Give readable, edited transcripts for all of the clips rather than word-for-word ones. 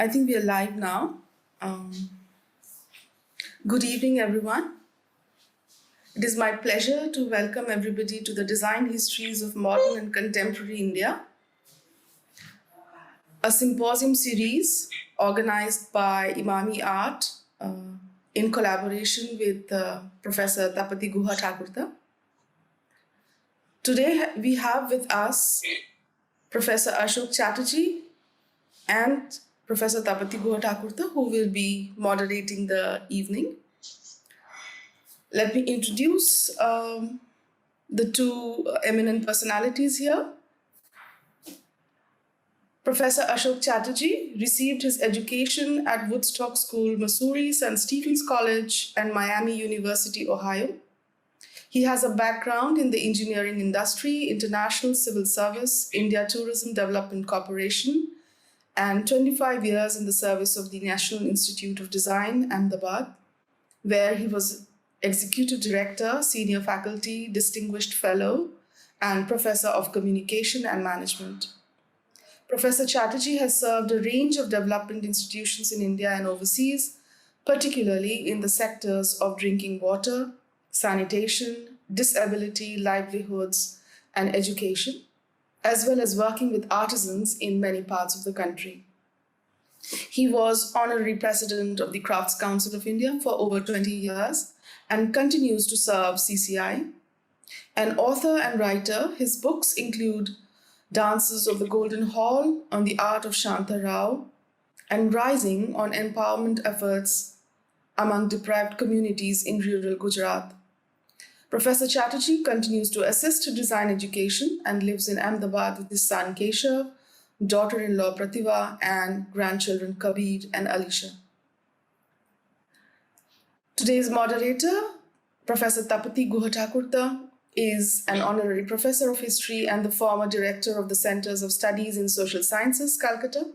I think we are live now. Good evening, everyone. It is my pleasure to welcome everybody to the Design Histories of Modern and Contemporary India, a symposium series organized by Imami Art in collaboration with Professor Tapati Guha-Thakurta. Today we have with us Professor Ashoke Chatterjee and Professor Tapati Guha-Thakurta, who will be moderating the evening. Let me introduce the two eminent personalities here. Professor Ashoke Chatterjee received his education at Woodstock School, Missouri, St. Stephen's College, and Miami University, Ohio. He has a background in the engineering industry, international civil service, India Tourism Development Corporation, and 25 years in the service of the National Institute of Design, Ahmedabad, where he was Executive Director, Senior Faculty, Distinguished Fellow, and Professor of Communication and Management. Professor Chatterjee has served a range of development institutions in India and overseas, particularly in the sectors of drinking water, sanitation, disability, livelihoods, and education, as well as working with artisans in many parts of the country. He was Honorary President of the Crafts Council of India for over 20 years and continues to serve CCI. An author and writer, his books include Dances of the Golden Hall on the Art of Shanta Rao and Rising on Empowerment Efforts among Deprived Communities in Rural Gujarat. Professor Chatterjee continues to assist design education and lives in Ahmedabad with his son Keshav, daughter-in-law Pratibha, and grandchildren Kabir and Alisha. Today's moderator, Professor Tapati Guha-Thakurta, is an honorary professor of history and the former director of the Centers of Studies in Social Sciences, Calcutta,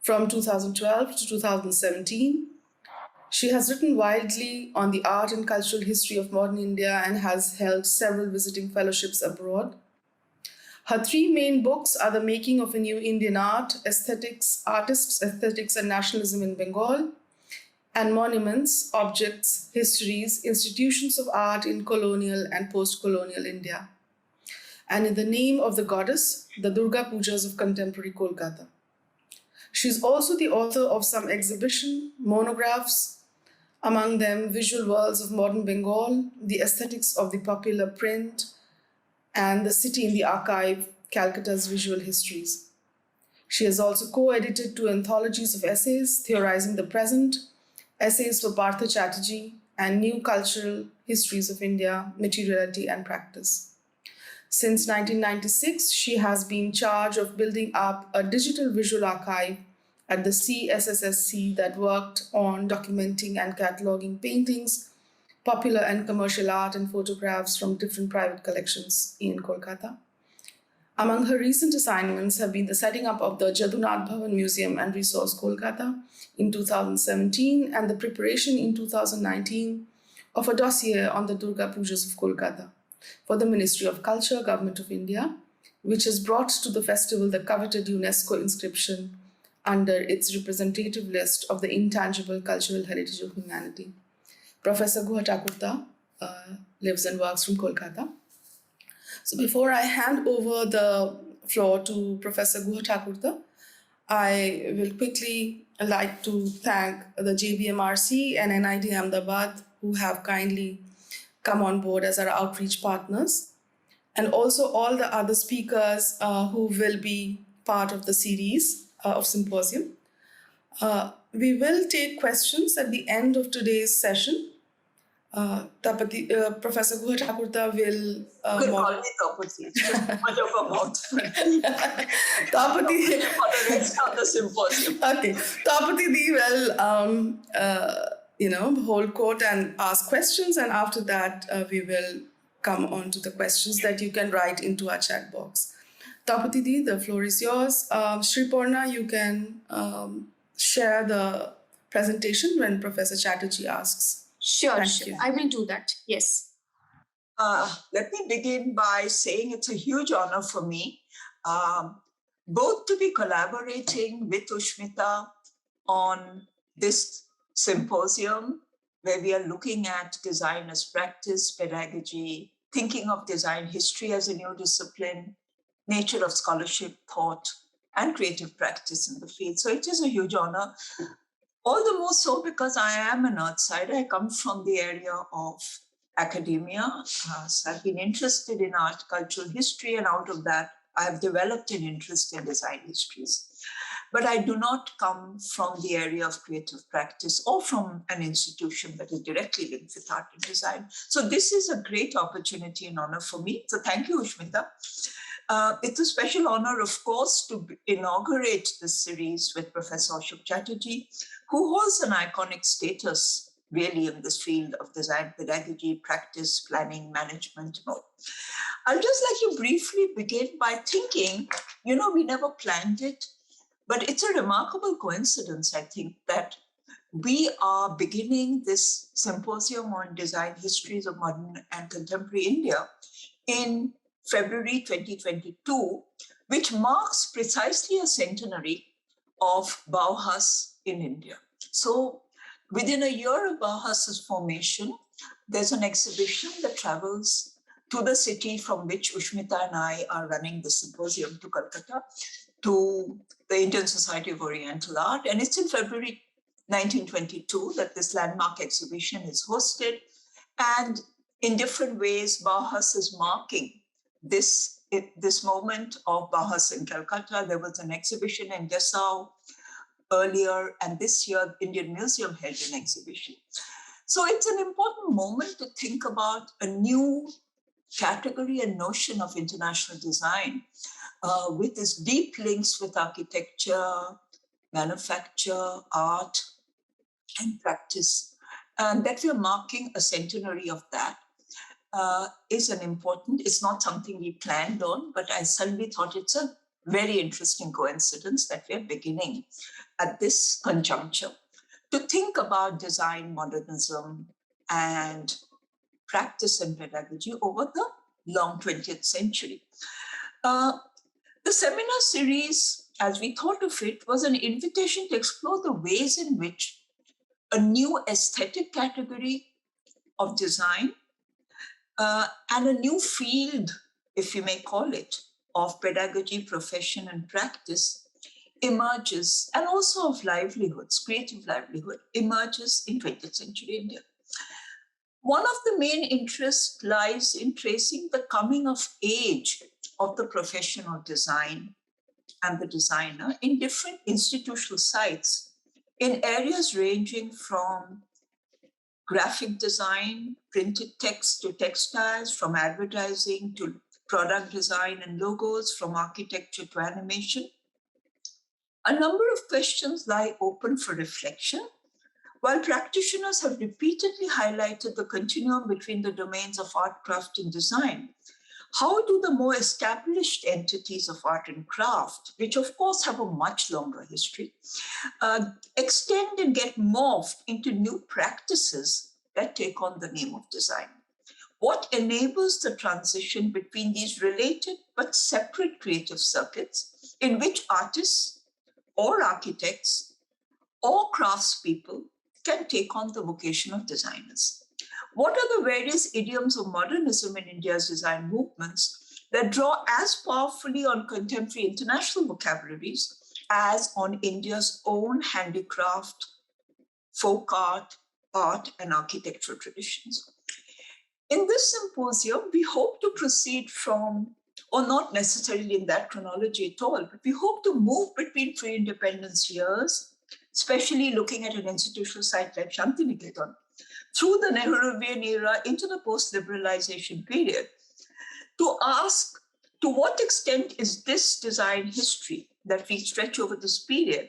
from 2012 to 2017. She has written widely on the art and cultural history of modern India and has held several visiting fellowships abroad. Her three main books are The Making of a New Indian Art, Aesthetics, Artists, Aesthetics and Nationalism in Bengal, and Monuments, Objects, Histories, Institutions of Art in Colonial and Post-Colonial India, and In the Name of the Goddess, The Durga Pujas of Contemporary Kolkata. She is also the author of some exhibition, monographs, among them Visual Worlds of Modern Bengal, The Aesthetics of the Popular Print, and The City in the Archive, Calcutta's Visual Histories. She has also co-edited two anthologies of essays, Theorizing the Present, Essays for Partha Chatterjee, and New Cultural Histories of India, Materiality and Practice. Since 1996, she has been in charge of building up a digital visual archive at the CSSSC that worked on documenting and cataloging paintings, popular and commercial art and photographs from different private collections in Kolkata. Among her recent assignments have been the setting up of the Jadunath Bhavan Museum and Resource, Kolkata in 2017 and the preparation in 2019 of a dossier on the Durga Pujas of Kolkata for the Ministry of Culture, Government of India, which has brought to the festival the coveted UNESCO inscription under its representative list of the intangible cultural heritage of humanity. Professor Guha-Thakurta lives and works from Kolkata. So before I hand over the floor to Professor Guha-Thakurta, I will quickly like to thank the JBMRC and NIT Ahmedabad who have kindly come on board as our outreach partners, and also all the other speakers who will be part of the series of symposium. We will take questions at the end of today's session. Professor Guha-Thakurta will... You can call me Tapati. It's just much of a mouthful. Tapati... For the rest of the symposium. Okay. Tapati will, hold court and ask questions, and after that, we will come on to the questions that you can write into our chat box. Tapati, the floor is yours. Shriporna, you can share the presentation when Professor Chatterjee asks. Sure. I will do that. Yes. Let me begin by saying it's a huge honor for me, both to be collaborating with Ushmita on this symposium where we are looking at design as practice, pedagogy, thinking of design history as a new discipline, nature of scholarship, thought, and creative practice in the field. So it is a huge honor, all the more so because I am an outsider. I come from the area of academia. So I've been interested in art, cultural history, and out of that, I have developed an interest in design histories. But I do not come from the area of creative practice or from an institution that is directly linked with art and design. So this is a great opportunity and honor for me. So thank you, Ushmita. It's a special honor, of course, to inaugurate this series with Professor Ashoke Chatterjee, who holds an iconic status really in this field of design pedagogy, practice, planning, management. I'll just like to briefly begin by thinking, we never planned it, but it's a remarkable coincidence, I think, that we are beginning this symposium on design histories of modern and contemporary India in February 2022, which marks precisely a centenary of Bauhaus in India. So within a year of Bauhaus's formation, there's an exhibition that travels to the city from which Ushmita and I are running the symposium, to Calcutta, to the Indian Society of Oriental Art. And it's in February 1922 that this landmark exhibition is hosted. And in different ways, Bauhaus is marking this moment of Bauhaus in Calcutta. There was an exhibition in Dessau earlier, and this year, Indian Museum held an exhibition. So it's an important moment to think about a new category and notion of international design with its deep links with architecture, manufacture, art, and practice. And that we're marking a centenary of that is an important, it's not something we planned on, but I suddenly thought it's a very interesting coincidence that we're beginning at this conjuncture to think about design, modernism, and practice and pedagogy over the long 20th century. The seminar series, as we thought of it, was an invitation to explore the ways in which a new aesthetic category of design and a new field, if you may call it, of pedagogy, profession, and practice emerges, and also of livelihoods, creative livelihood, emerges in 20th century India. One of the main interests lies in tracing the coming of age of the profession of design and the designer in different institutional sites in areas ranging from graphic design, printed text to textiles, from advertising to product design and logos, from architecture to animation. A number of questions lie open for reflection, while practitioners have repeatedly highlighted the continuum between the domains of art, craft, and design. How do the more established entities of art and craft, which of course have a much longer history, extend and get morphed into new practices that take on the name of design? What enables the transition between these related but separate creative circuits in which artists or architects or craftspeople can take on the vocation of designers? What are the various idioms of modernism in India's design movements that draw as powerfully on contemporary international vocabularies as on India's own handicraft, folk art, and architectural traditions? In this symposium, we hope to proceed from, or not necessarily in that chronology at all, but we hope to move between pre-independence years, especially looking at an institutional site like Shantiniketan, through the Nehruvian era into the post-liberalization period, to ask to what extent is this design history that we stretch over this period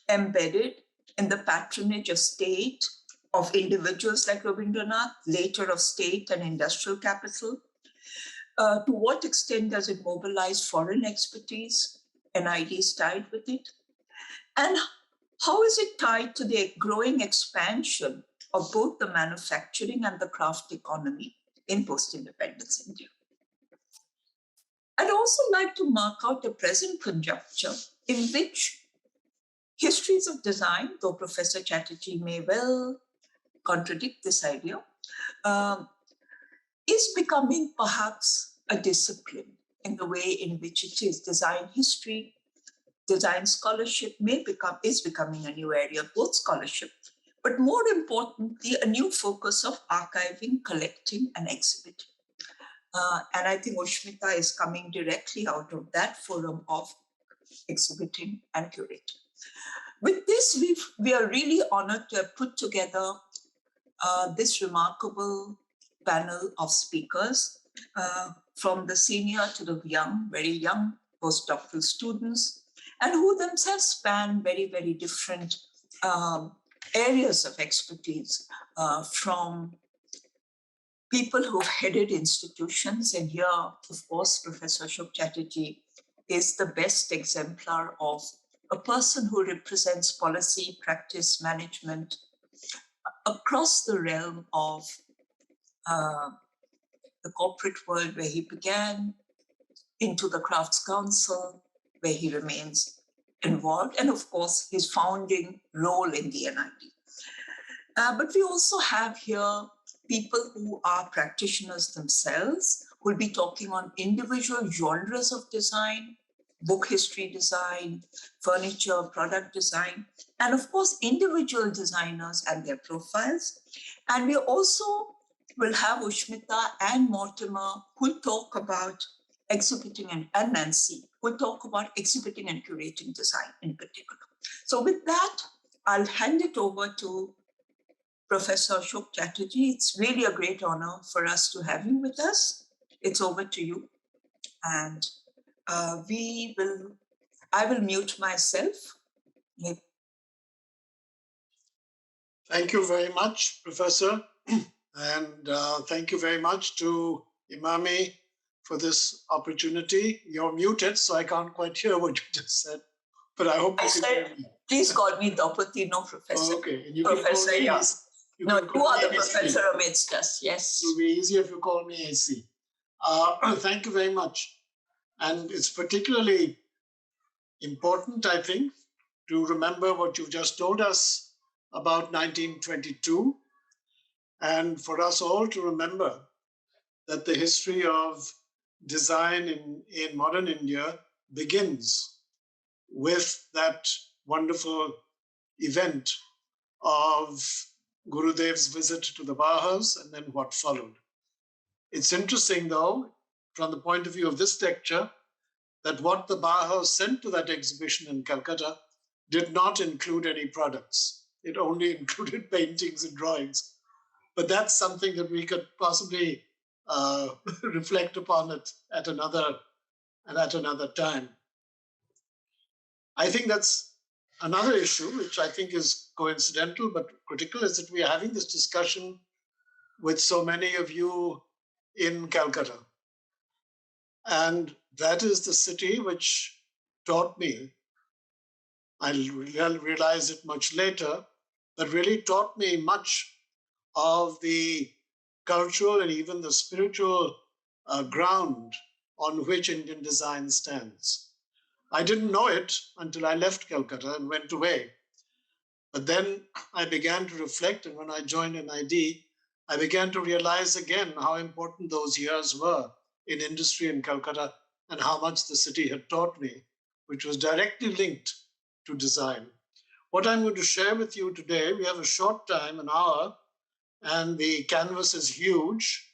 embedded in the patronage of state, of individuals like Rabindranath, later of state and industrial capital? To what extent does it mobilize foreign expertise and ideas tied with it? And how is it tied to the growing expansion of both the manufacturing and the craft economy in post-independence India? I'd also like to mark out a present conjuncture in which Histories of design, though Professor Chatterjee may well contradict this idea, um, is becoming perhaps a discipline in the way in which it is. Design history, design scholarship is becoming a new area of both scholarship, but more importantly, a new focus of archiving, collecting, and exhibiting. And I think Ushmita is coming directly out of that forum of exhibiting and curating. With this, we are really honored to have put together this remarkable panel of speakers from the senior to the young, very young postdoctoral students, and who themselves span very, very different areas of expertise, from people who've headed institutions. And here, of course, Professor Ashoke Chatterjee is the best exemplar of a person who represents policy, practice, management across the realm of the corporate world where he began, into the Crafts Council, where he remains involved, and of course, his founding role in the NID. But we also have here people who are practitioners themselves, who will be talking on individual genres of design, book history design, furniture, product design, and of course, individual designers and their profiles. And we also will have Ushmita and Mortimer who talk about exhibiting, and Nancy who talk about exhibiting and curating design in particular. So with that, I'll hand it over to Professor Ashoke Chatterjee. It's really a great honor for us to have you with us. It's over to you. And I will mute myself. Thank you very much, Professor. And thank you very much to Imami for this opportunity. You're muted, so I can't quite hear what you just said, but I hope you can hear me. Please call me Tapati, no Professor. Okay, and you Professor, can call me, yes. No, you are the professor amidst us, yes. It will be easier if you call me AC. Thank you very much. And it's particularly important, I think, to remember what you've just told us about 1922, and for us all to remember that the history of design in modern India begins with that wonderful event of Gurudev's visit to the Bauhaus and then what followed. It's interesting, though, from the point of view of this lecture, that what the Bauhaus sent to that exhibition in Calcutta did not include any products. It only included paintings and drawings. But that's something that we could possibly reflect upon at another time. I think that's another issue, which I think is coincidental but critical, is that we are having this discussion with so many of you in Calcutta. And that is the city which taught me, I realized it much later, but really taught me much of the cultural and even the spiritual ground on which Indian design stands. I didn't know it until I left Calcutta and went away. But then I began to reflect, and when I joined NID, I began to realize again how important those years were in industry in Calcutta and how much the city had taught me, which was directly linked to design. What I'm going to share with you today, we have a short time, an hour, and the canvas is huge,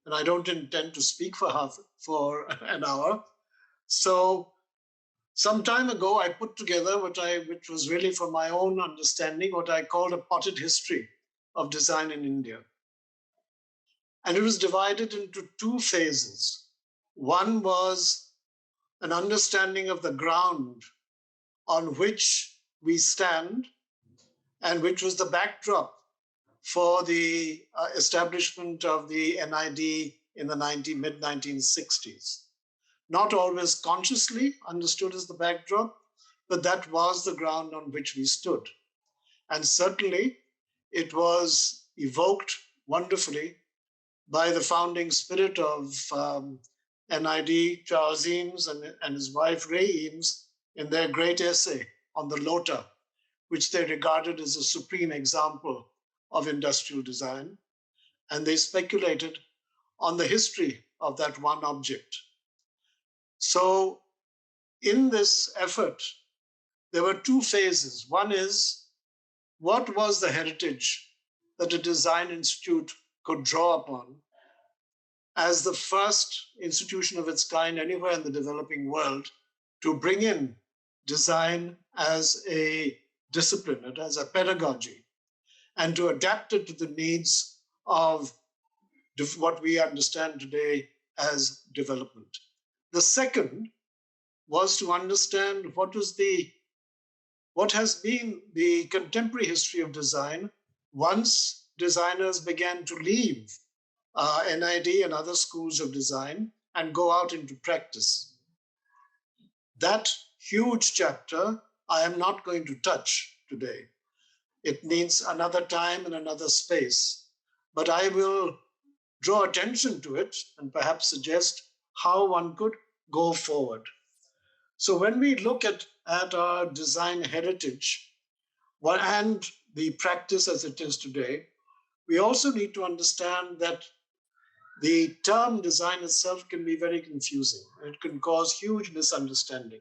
and I don't intend to speak for an hour. So some time ago, I put together which was really for my own understanding, what I called a potted history of design in India. And it was divided into two phases. One was an understanding of the ground on which we stand, and which was the backdrop for the establishment of the NID in the mid-1960s. Not always consciously understood as the backdrop, but that was the ground on which we stood. And certainly it was evoked wonderfully by the founding spirit of NID, Charles Eames and his wife Ray Eames, in their great essay on the Lota, which they regarded as a supreme example of industrial design, and they speculated on the history of that one object. So in this effort, there were two phases. One is, what was the heritage that a design institute could draw upon as the first institution of its kind anywhere in the developing world to bring in design as a discipline, and as a pedagogy, and to adapt it to the needs of what we understand today as development. The second was to understand what has been the contemporary history of design once designers began to leave NID and other schools of design and go out into practice. That huge chapter I am not going to touch today. It needs another time and another space, but I will draw attention to it and perhaps suggest how one could go forward. So when we look at our design heritage and the practice as it is today, we also need to understand that the term design itself can be very confusing. It can cause huge misunderstanding.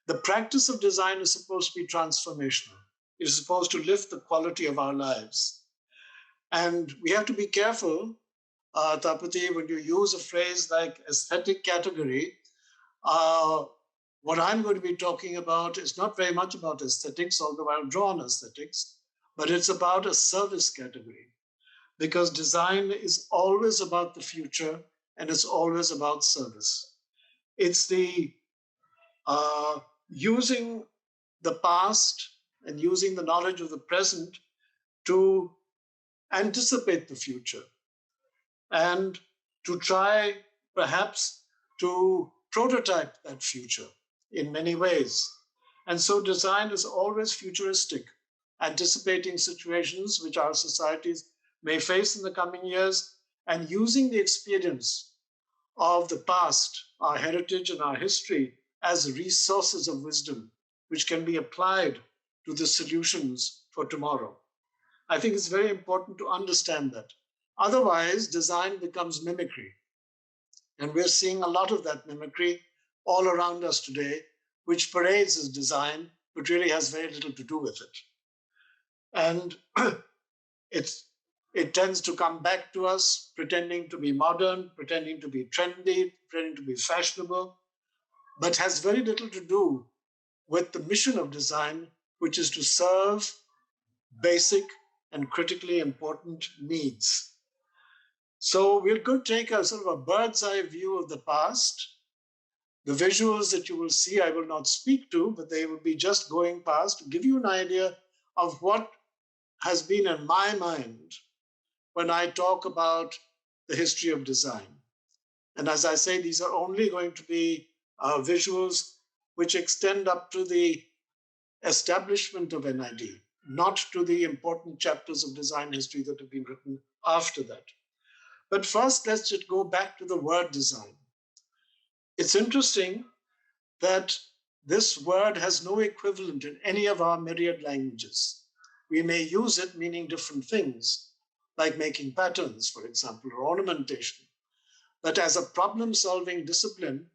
The practice of design is supposed to be transformational. It is supposed to lift the quality of our lives. And we have to be careful, Tapati, when you use a phrase like aesthetic category, what I'm going to be talking about is not very much about aesthetics, although I'll draw on aesthetics, but it's about a service category. Because design is always about the future and it's always about service. It's the using the past and using the knowledge of the present to anticipate the future and to try perhaps to prototype that future in many ways. And so design is always futuristic, anticipating situations which our societies may face in the coming years, and using the experience of the past, our heritage and our history, as resources of wisdom, which can be applied to the solutions for tomorrow. I think it's very important to understand that. Otherwise, design becomes mimicry. And we're seeing a lot of that mimicry all around us today, which parades as design, but really has very little to do with it. And it tends to come back to us pretending to be modern, pretending to be trendy, pretending to be fashionable, but has very little to do with the mission of design, which is to serve basic and critically important needs. So we could take a sort of a bird's eye view of the past. The visuals that you will see, I will not speak to, but they will be just going past to give you an idea of what has been in my mind when I talk about the history of design. And as I say, these are only going to be visuals which extend up to the establishment of NID, not to the important chapters of design history that have been written after that. But first, let's just go back to the word design. It's interesting that this word has no equivalent in any of our myriad languages. We may use it meaning different things, like making patterns, for example, or ornamentation. But as a problem-solving discipline,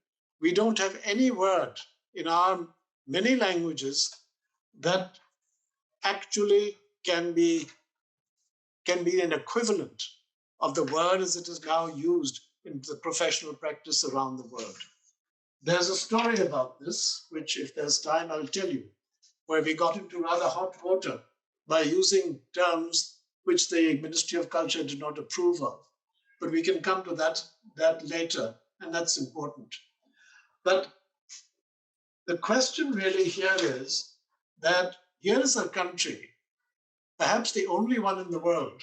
we don't have any word in our many languages that actually can be an equivalent of the word as it is now used in the professional practice around the world. There's a story about this, which if there's time, I'll tell you, where we got into rather hot water by using terms which the Ministry of Culture did not approve of. But we can come to that later, and that's important. But the question really here is that here is a country, perhaps the only one in the world,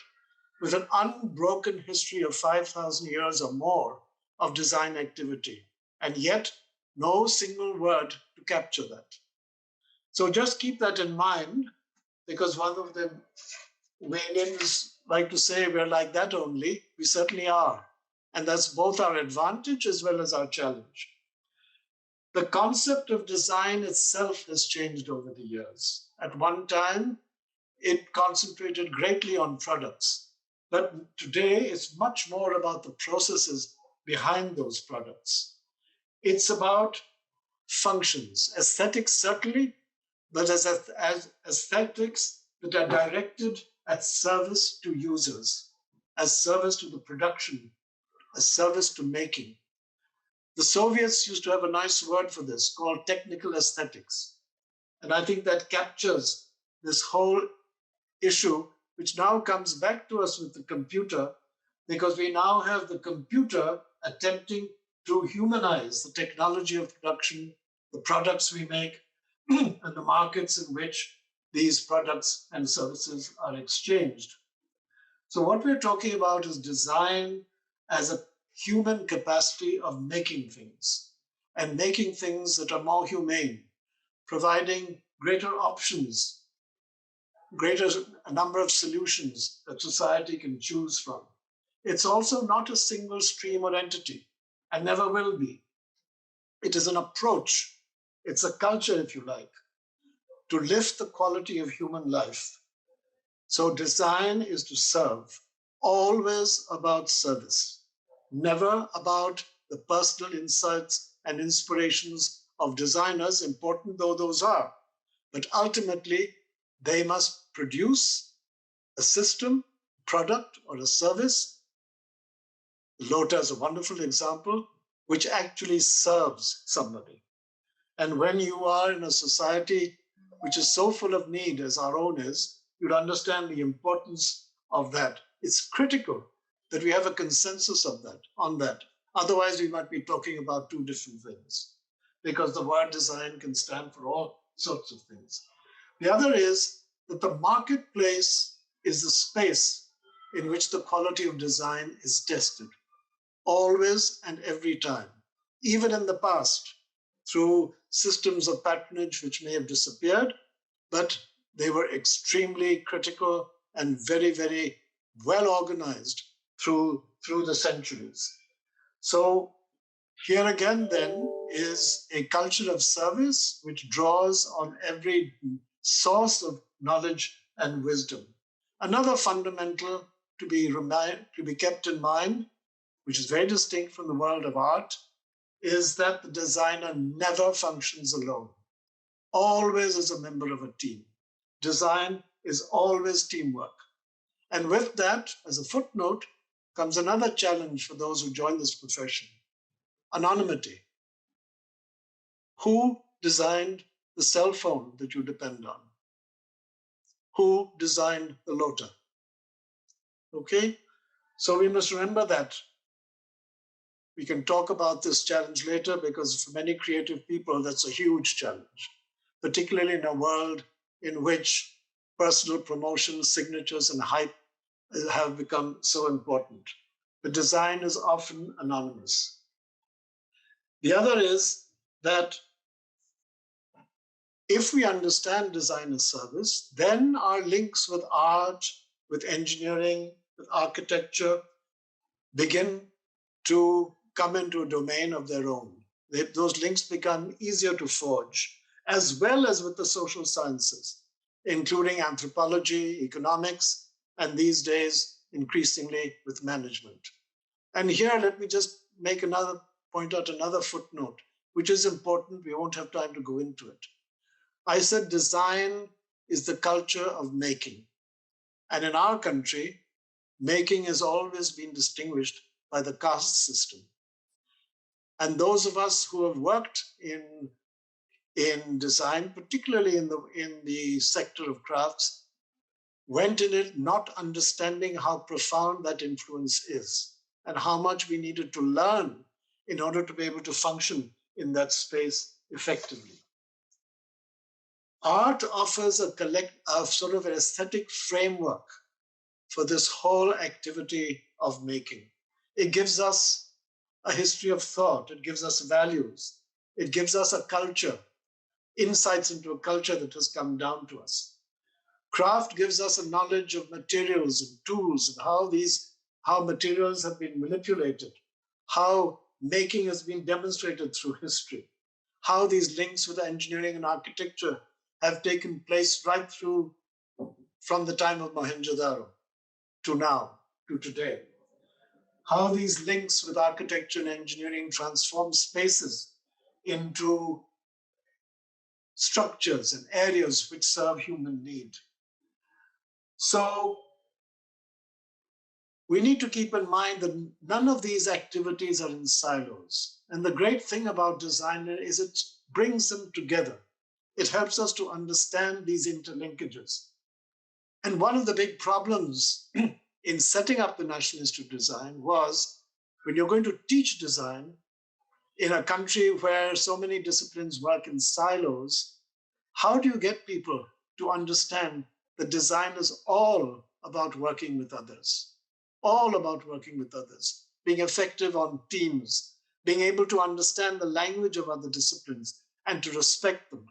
with an unbroken history of 5,000 years or more of design activity, and yet no single word to capture that. So just keep that in mind, because one of the Indians like to say we're like that only. We certainly are. And that's both our advantage as well as our challenge. The concept of design itself has changed over the years. At one time, it concentrated greatly on products. But today, it's much more about the processes behind those products. It's about functions, aesthetics certainly, but as aesthetics that are directed at service to users, as service to the production, as service to making. The Soviets used to have a nice word for this called technical aesthetics. And I think that captures this whole issue, which now comes back to us with the computer, because we now have the computer attempting to humanize the technology of production, the products we make, and the markets in which these products and services are exchanged. So what we're talking about is design as a human capacity of making things, and making things that are more humane, providing greater options, greater number of solutions that society can choose from. It's also not a single stream or entity, and never will be. It is an approach. It's a culture, if you like, to lift the quality of human life. So design is to serve, always about service, never about the personal insights and inspirations of designers, important though those are. But ultimately, they must produce a system, product, or a service. Lota is a wonderful example, which actually serves somebody. And when you are in a society which is so full of need as our own is, you'd understand the importance of that. It's critical that we have a consensus of that, on that. Otherwise, we might be talking about two different things, because the word design can stand for all sorts of things. The other is that the marketplace is the space in which the quality of design is tested, always and every time, even in the past, through systems of patronage which may have disappeared, but they were extremely critical and very, very well organized through the centuries. So here again, then, is a culture of service which draws on every source of knowledge and wisdom. Another fundamental to be kept in mind, which is very distinct from the world of art, is that the designer never functions alone, always as a member of a team. Design is always teamwork. And with that, as a footnote, comes another challenge for those who join this profession: anonymity. Who designed the cell phone that you depend on? Who designed the Lota? Okay, so we must remember that. We can talk about this challenge later, because for many creative people, that's a huge challenge, particularly in a world in which personal promotion, signatures, and hype have become so important. The design is often anonymous. The other is that if we understand design as service, then our links with art, with engineering, with architecture begin to come into a domain of their own. Those links become easier to forge, as well as with the social sciences, including anthropology, economics, and these days, increasingly with management. And here, let me just point out another footnote, which is important. We won't have time to go into it. I said design is the culture of making. And in our country, making has always been distinguished by the caste system. And those of us who have worked in design, particularly in the sector of crafts, went in it not understanding how profound that influence is and how much we needed to learn in order to be able to function in that space effectively. Art offers a sort of an aesthetic framework for this whole activity of making. It gives us a history of thought. It gives us values. It gives us a culture, insights into a culture that has come down to us. Craft gives us a knowledge of materials and tools and how materials have been manipulated, how making has been demonstrated through history, how these links with engineering and architecture have taken place right through from the time of Mohenjo-daro to now, to today. How these links with architecture and engineering transform spaces into structures and areas which serve human need. So we need to keep in mind that none of these activities are in silos. And the great thing about design is it brings them together. It helps us to understand these interlinkages. And one of the big problems in setting up the National Institute of Design was when you're going to teach design in a country where so many disciplines work in silos, how do you get people to understand that design is all about working with others, all about working with others, being effective on teams, being able to understand the language of other disciplines and to respect them,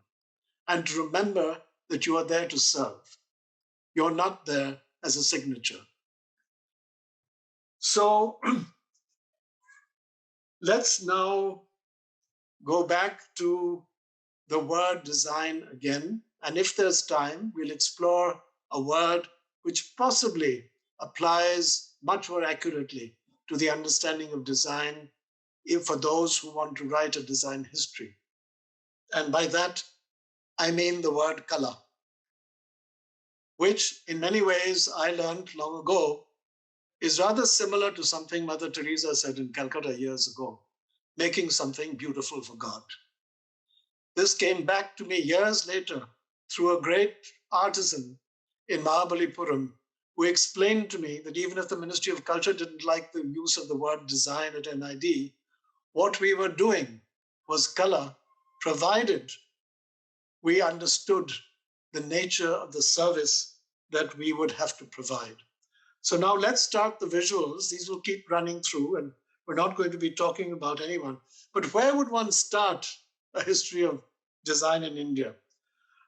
and to remember that you are there to serve. You're not there as a signature. So let's now go back to the word design again. And if there's time, we'll explore a word which possibly applies much more accurately to the understanding of design for those who want to write a design history. And by that, I mean the word color, which in many ways I learned long ago is rather similar to something Mother Teresa said in Calcutta years ago, making something beautiful for God. This came back to me years later through a great artisan in Mahabalipuram who explained to me that even if the Ministry of Culture didn't like the use of the word design at NID, what we were doing was color, provided we understood the nature of the service that we would have to provide. So now let's start the visuals. These will keep running through, and we're not going to be talking about anyone. But where would one start a history of design in India?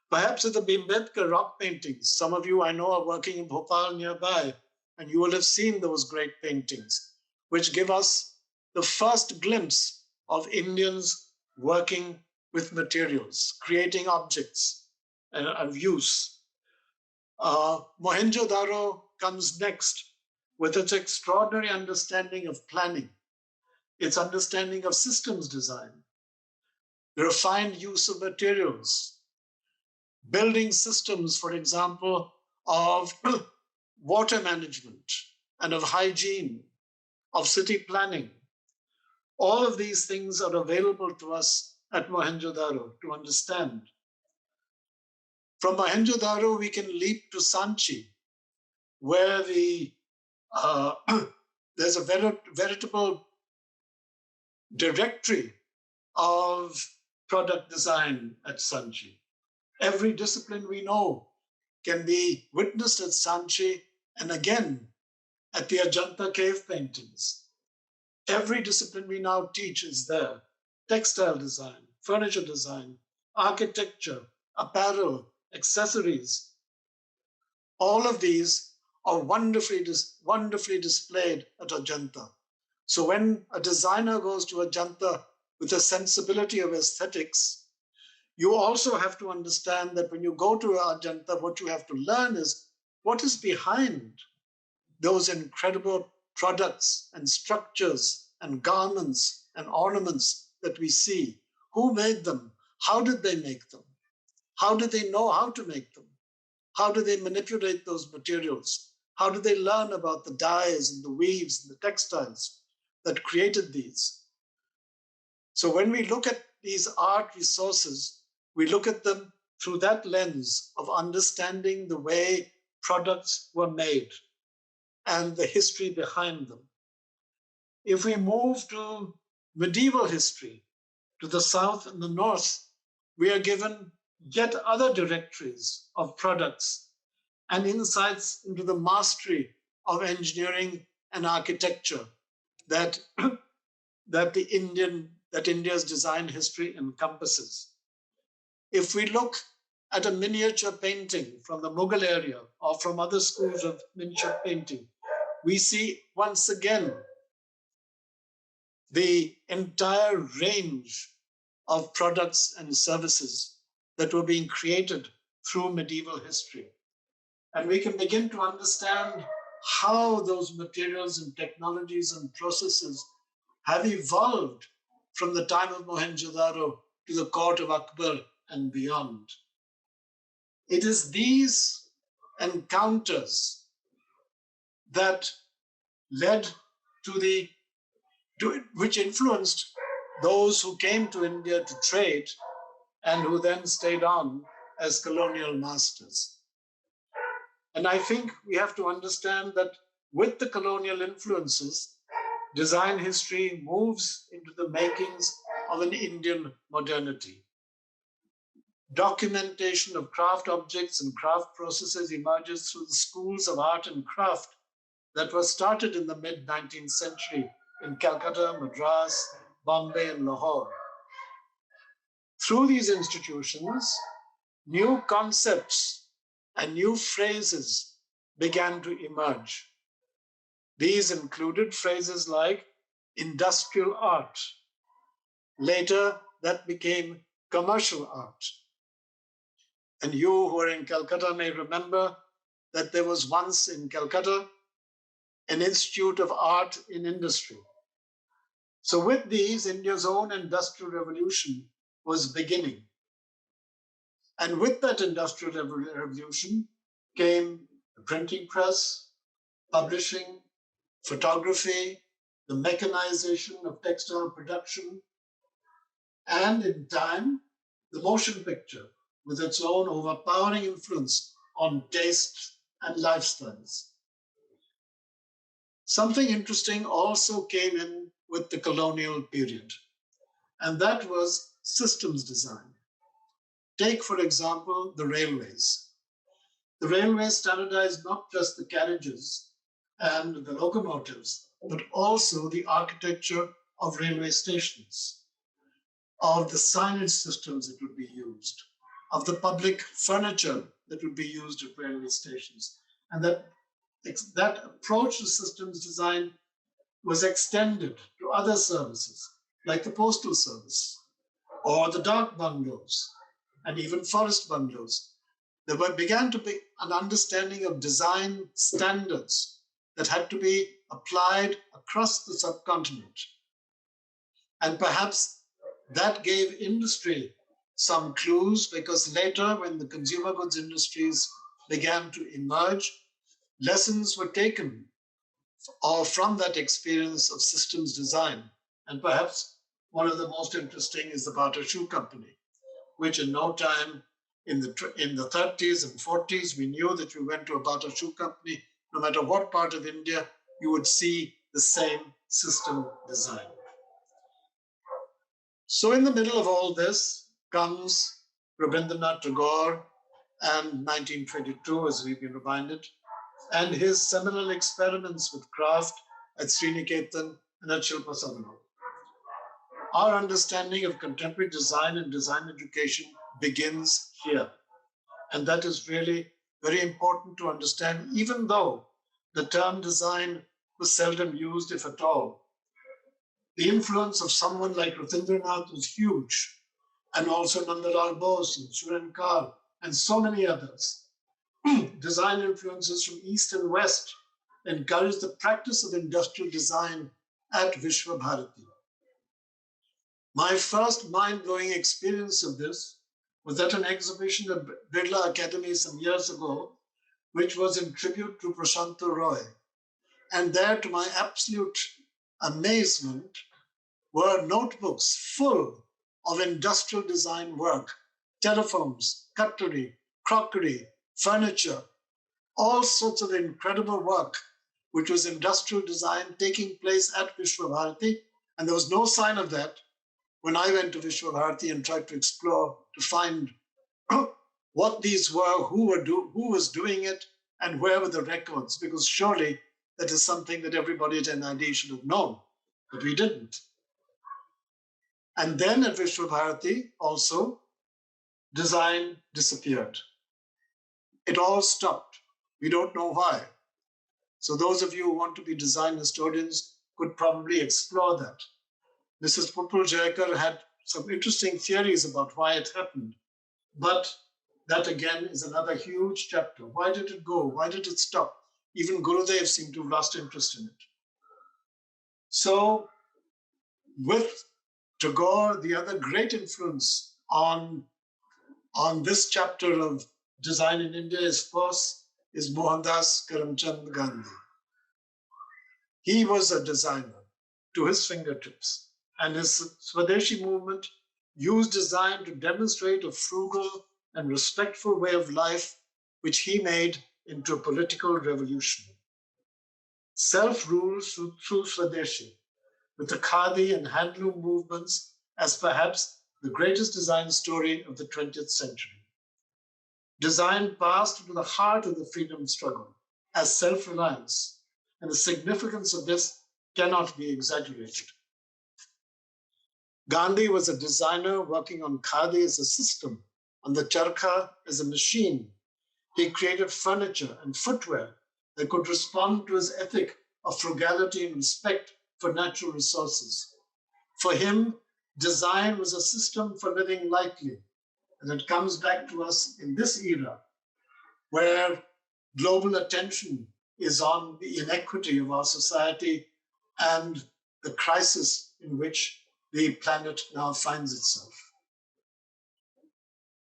Perhaps at the Bhimbedkar rock paintings. Some of you I know are working in Bhopal nearby, and you will have seen those great paintings, which give us the first glimpse of Indians working with materials, creating objects of use. Mohenjo-daro comes next with its extraordinary understanding of planning, its understanding of systems design, the refined use of materials, building systems, for example, of water management and of hygiene, of city planning. All of these things are available to us at Mohenjo-daro to understand. From Mohenjo-daro, we can leap to Sanchi, where there's a veritable directory of product design at Sanchi. Every discipline we know can be witnessed at Sanchi and again at the Ajanta cave paintings. Every discipline we now teach is there. Textile design, furniture design, architecture, apparel, accessories. All of these are wonderfully displayed at Ajanta. So when a designer goes to Ajanta with a sensibility of aesthetics, you also have to understand that when you go to Ajanta, what you have to learn is what is behind those incredible products and structures and garments and ornaments that we see. Who made them? How did they make them? How did they know how to make them? How do they manipulate those materials? How do they learn about the dyes and the weaves and the textiles that created these? So when we look at these art resources, we look at them through that lens of understanding the way products were made and the history behind them. If we move to medieval history, to the south and the north, we are given yet other directories of products and insights into the mastery of engineering and architecture that India's design history encompasses. If we look at a miniature painting from the Mughal area or from other schools of miniature painting, we see once again the entire range of products and services that were being created through medieval history. And we can begin to understand how those materials and technologies and processes have evolved from the time of Mohenjo-daro to the court of Akbar and beyond. It is these encounters that led to which influenced those who came to India to trade and who then stayed on as colonial masters. And I think we have to understand that with the colonial influences, design history moves into the makings of an Indian modernity. Documentation of craft objects and craft processes emerges through the schools of art and craft that were started in the mid-19th century in Calcutta, Madras, Bombay, and Lahore. Through these institutions, new concepts and new phrases began to emerge. These included phrases like industrial art. Later, that became commercial art. And you who are in Calcutta may remember that there was once in Calcutta an Institute of Art in Industry. So with these, India's own industrial revolution was beginning. And with that industrial revolution came the printing press, publishing, photography, the mechanization of textile production, and in time, the motion picture with its own overpowering influence on taste and lifestyles. Something interesting also came in with the colonial period, and that was systems design. Take, for example, the railways. The railways standardized not just the carriages and the locomotives, but also the architecture of railway stations, of the signage systems that would be used, of the public furniture that would be used at railway stations. And that approach to systems design was extended to other services, like the postal service, or the dark bungalows, and even forest bungalows. There began to be an understanding of design standards that had to be applied across the subcontinent. And perhaps that gave industry some clues, because later, when the consumer goods industries began to emerge, lessons were taken from that experience of systems design. And perhaps one of the most interesting is the Bata Shoe Company, which in no time, in the 30s and 40s, we knew that you went to a Bata Shoe Company, no matter what part of India, you would see the same system design. So in the middle of all this comes Rabindranath Tagore and 1922, as we've been reminded, and his seminal experiments with craft at Sriniketan and at Shilpa Sadhana. Our understanding of contemporary design and design education begins here. And that is really very important to understand, even though the term design was seldom used, if at all. The influence of someone like Rabindranath was huge, and also Nandalal Bose and Suren Kar and so many others. Design influences from East and West encouraged the practice of industrial design at Vishwa Bharati. My first mind-blowing experience of this was at an exhibition at Birla Academy some years ago, which was in tribute to Prashanta Roy. And there, to my absolute amazement, were notebooks full of industrial design work, telephones, cutlery, crockery, furniture, all sorts of incredible work, which was industrial design taking place at Vishwa Bharati. And there was no sign of that when I went to Vishwa Bharati and tried to explore, to find what these were, who was doing it, and where were the records, because surely that is something that everybody at NID should have known, but we didn't. And then at Vishwa Bharati also, design disappeared. It all stopped. We don't know why. So those of you who want to be design historians could probably explore that. Mrs. Pupul Jayakar had some interesting theories about why it happened. But that again is another huge chapter. Why did it go? Why did it stop? Even Gurudev seemed to have lost interest in it. So with Tagore, the other great influence on this chapter of design in India is Mohandas Karamchand Gandhi. He was a designer to his fingertips, and his Swadeshi movement used design to demonstrate a frugal and respectful way of life, which he made into a political revolution. Self-rule through Swadeshi, with the Khadi and handloom movements as perhaps the greatest design story of the 20th century. Design passed into the heart of the freedom struggle as self-reliance, and the significance of this cannot be exaggerated. Gandhi was a designer working on Khadi as a system, on the charkha as a machine. He created furniture and footwear that could respond to his ethic of frugality and respect for natural resources. For him, design was a system for living lightly, and it comes back to us in this era where global attention is on the inequity of our society and the crisis in which the planet now finds itself.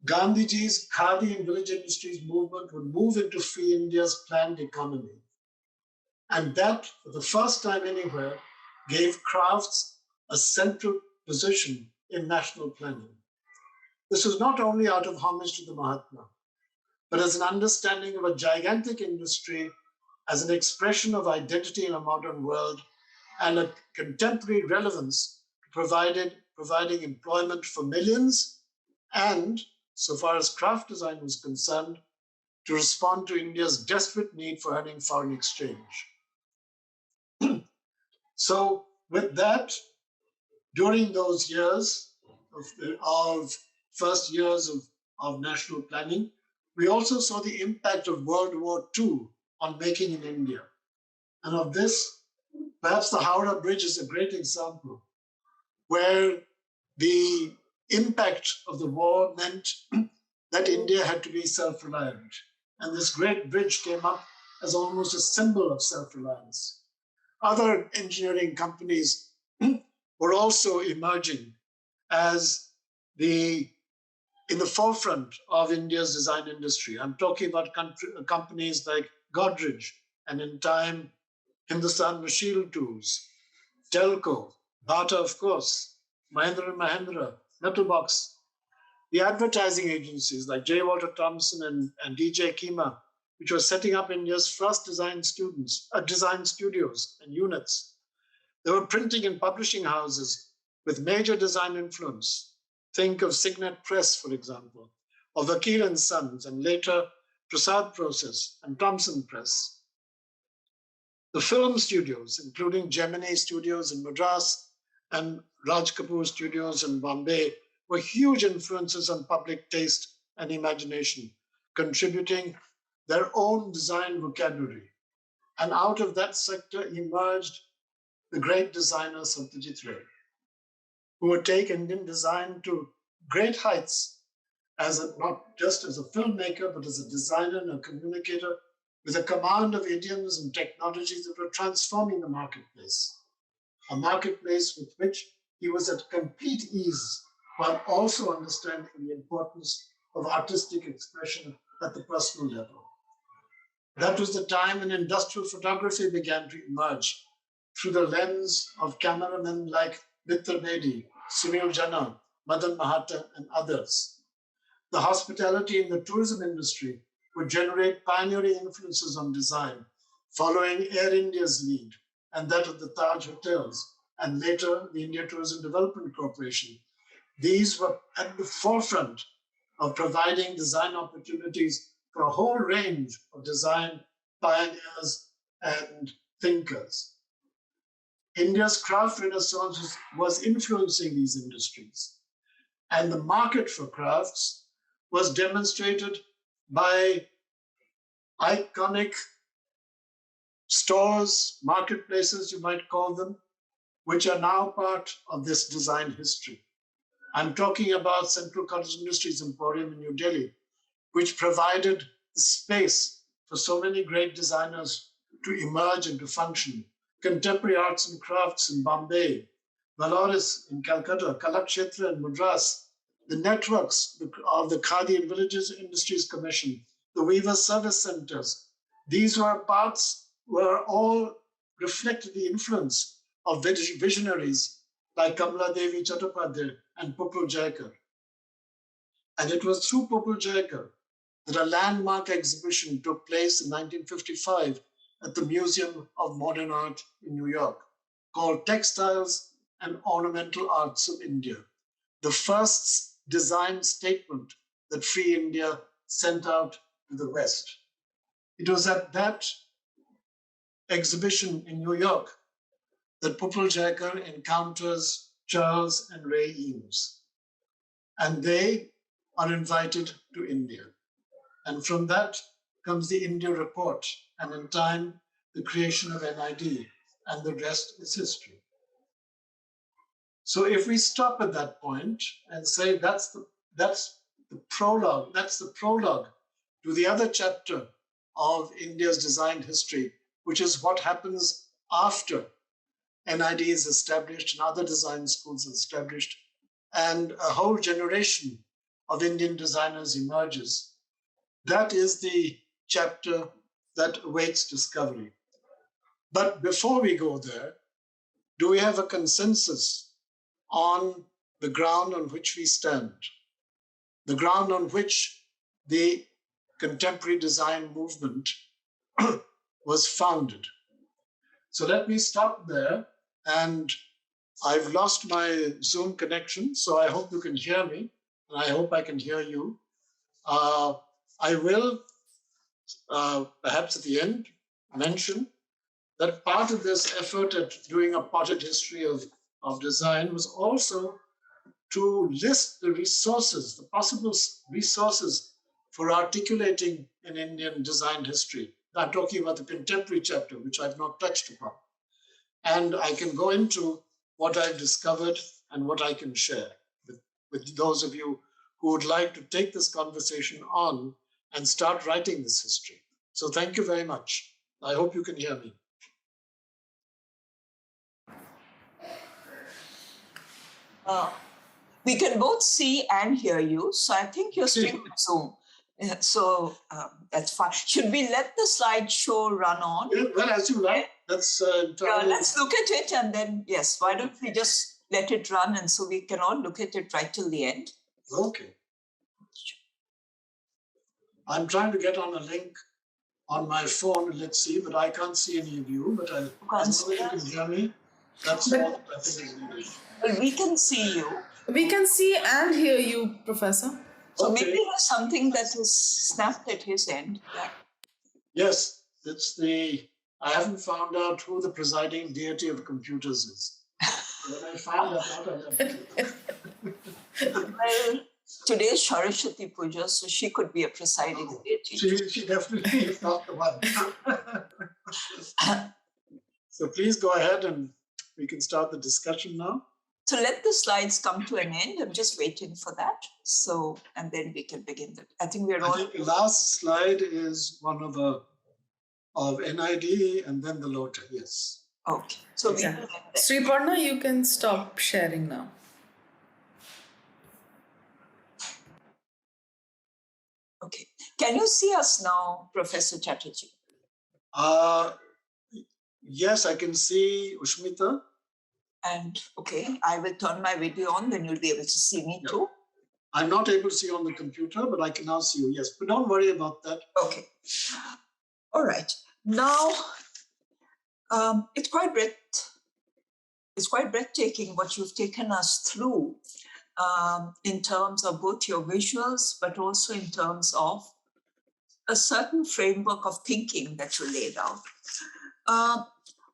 Gandhiji's Khadi and village industries movement would move into Free India's planned economy. And that, for the first time anywhere, gave crafts a central position in national planning. This was not only out of homage to the Mahatma, but as an understanding of a gigantic industry as an expression of identity in a modern world and a contemporary relevance to providing employment for millions and, so far as craft design was concerned, to respond to India's desperate need for earning foreign exchange. So with that, during those years of first years of national planning, we also saw the impact of World War II on making in India. And of this, perhaps the Howrah Bridge is a great example, where the impact of the war meant that India had to be self-reliant. And this great bridge came up as almost a symbol of self-reliance. Other engineering companies were also emerging as in the forefront of India's design industry. I'm talking about companies like Godrej, and in time, Hindustan Machine Tools, Telco, Bata, of course, Mahindra & Mahindra, Metalbox, the advertising agencies like J. Walter Thompson and DJ Kima, which were setting up India's first design studios and units. There were printing and publishing houses with major design influence. Think of Signet Press, for example, or Vakil & Sons, and later Prasad Process and Thompson Press. The film studios, including Gemini Studios in Madras and Raj Kapoor Studios in Bombay, were huge influences on public taste and imagination, contributing their own design vocabulary. And out of that sector emerged the great designer Satyajit Ray, who would take Indian design to great heights not just as a filmmaker, but as a designer and a communicator with a command of idioms and technologies that were transforming the marketplace, a marketplace with which he was at complete ease, while also understanding the importance of artistic expression at the personal level. That was the time when industrial photography began to emerge through the lens of cameramen like Mitra Bedi, Sunil Jana, Madan Mahatta, and others. The hospitality and the tourism industry would generate pioneering influences on design, following Air India's lead and that of the Taj Hotels, and later the India Tourism Development Corporation. These were at the forefront of providing design opportunities for a whole range of design pioneers and thinkers. India's craft renaissance was influencing these industries, and the market for crafts was demonstrated by iconic stores, marketplaces, you might call them, which are now part of this design history. I'm talking about Central Cottage Industries Emporium in New Delhi, which provided the space for so many great designers to emerge and to function. Contemporary arts and crafts in Bombay, Valoris in Calcutta, Kalakshetra in Madras, the networks of the Khadi and Villages Industries Commission, the Weaver Service Centers. These were all reflected the influence of visionaries like Kamala Devi Chattopadhyay and Popul Jayakar. And it was through Popul Jayakar that a landmark exhibition took place in 1955 at the Museum of Modern Art in New York, called Textiles and Ornamental Arts of India, the first design statement that Free India sent out to the West. It was at that exhibition in New York that Popul Jayakar encounters Charles and Ray Eames, and they are invited to India. And from that comes the India Report, and in time, the creation of NID, and the rest is history. So if we stop at that point and say that's the prologue to the other chapter of India's design history, which is what happens after NID is established and other design schools are established, and a whole generation of Indian designers emerges. That is the chapter that awaits discovery. But before we go there, do we have a consensus on the ground on which we stand, the ground on which the contemporary design movement was founded? So let me stop there. And I've lost my Zoom connection, so I hope you can hear me, and I hope I can hear you. I will, perhaps at the end, mention that part of this effort at doing a potted history of design was also to list the resources, the possible resources for articulating an Indian design history. I'm talking about the contemporary chapter, which I've not touched upon. And I can go into what I've discovered and what I can share with those of you who would like to take this conversation on and start writing this history. So thank you very much. I hope you can hear me. We can both see and hear you. So I think you're still on Zoom. So that's fine. Should we let the slideshow run on? Well, as you like. Let's look at it, and then, yes, why don't we just let it run, and so we can all look at it right till the end. Okay. I'm trying to get on a link on my phone. Let's see, but I can't see any of you. But as long as you can hear me, that's all I think is needed. Well, we can see you. We can see and hear you, Professor. So maybe there's something that is snapped at his end. Yeah. Yes, I haven't found out who the presiding deity of computers is. When I find that out, I'll have to. Well, today is Saraswati Puja, so she could be a presiding deity. She definitely is not the one. So please go ahead and we can start the discussion now. So let the slides come to an end. I'm just waiting for that. So, and then we can begin. I think we're all. I think the last slide is one of NID and then the LOTA, yes. Okay. So yeah. Sriparna, you can stop sharing now. Okay. Can you see us now, Professor Chatterjee? Yes, I can see Ushmita. And okay, I will turn my video on, then you'll be able to see me too. I'm not able to see on the computer, but I can now see you, yes. But don't worry about that. Okay. All right. Now, it's quite breathtaking what you've taken us through in terms of both your visuals, but also in terms of a certain framework of thinking that you laid out.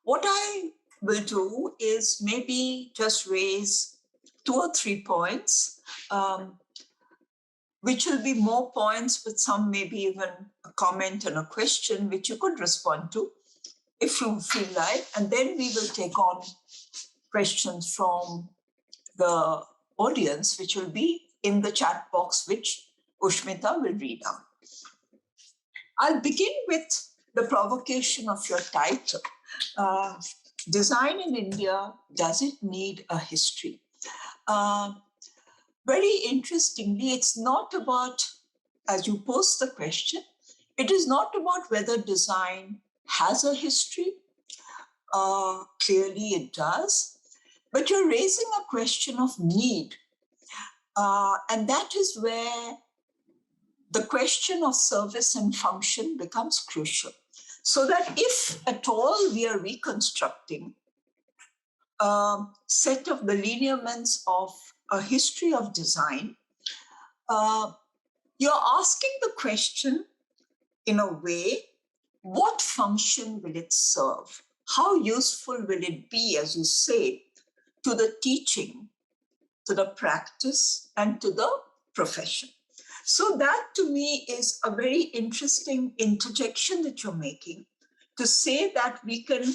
What I will do is maybe just raise 2 or 3 points, which will be more points with some maybe even a comment and a question which you could respond to if you feel like, and then we will take on questions from the audience, which will be in the chat box, which Ushmita will read out. I'll begin with the provocation of your title. Design in India, does it need a history? Very interestingly, it's not about, as you pose the question, it is not about whether design has a history. Clearly it does, but you're raising a question of need. And that is where the question of service and function becomes crucial. So that if at all we are reconstructing a set of the lineaments of a history of design, you're asking the question in a way, what function will it serve? How useful will it be, as you say, to the teaching, to the practice, and to the profession? So that to me is a very interesting interjection that you're making, to say that we can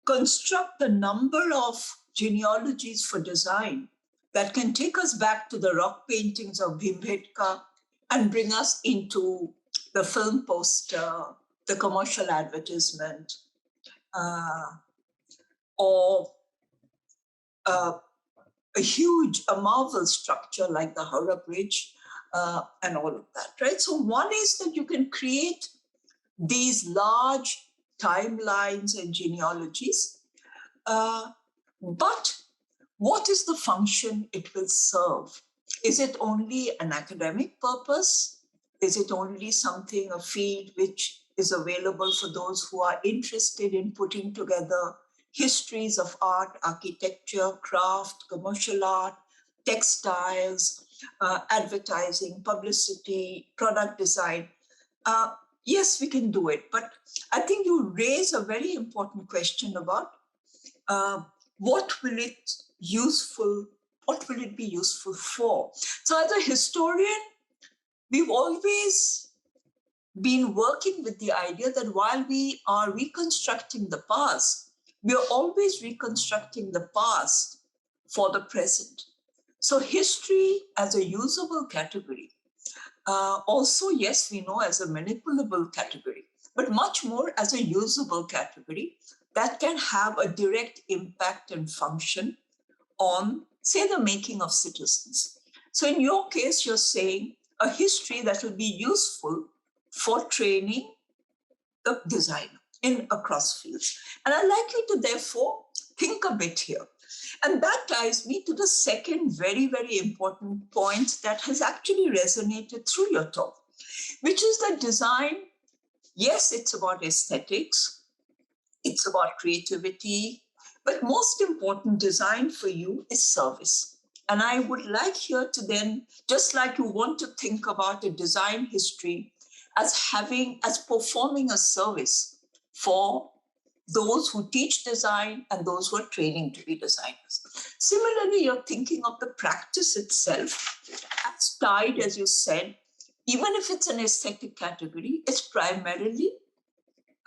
construct a number of genealogies for design that can take us back to the rock paintings of Bhimbedkar and bring us into the film poster, the commercial advertisement, or a marvel structure like the Howrah Bridge, and all of that, right? So one is that you can create these large timelines and genealogies, but what is the function it will serve? Is it only an academic purpose? Is it only something, a field which is available for those who are interested in putting together histories of art, architecture, craft, commercial art, textiles, advertising, publicity, product design? Yes, we can do it, but I think you raise a very important question about what will it be useful for? So as a historian, we've always been working with the idea that while we are reconstructing the past, we are always reconstructing the past for the present. So history as a usable category, also, yes, we know as a manipulable category, but much more as a usable category that can have a direct impact and function on, say, the making of citizens. So in your case, you're saying a history that will be useful for training the designer in across fields. And I'd like you to therefore think a bit here. And that ties me to the second very, very important point that has actually resonated through your talk, which is that design, yes, it's about aesthetics, it's about creativity, but most important, design for you is service. And I would like here to then, just like you want to think about a design history as performing a service for those who teach design and those who are training to be designers. Similarly, you're thinking of the practice itself as tied, as you said, even if it's an aesthetic category, it's primarily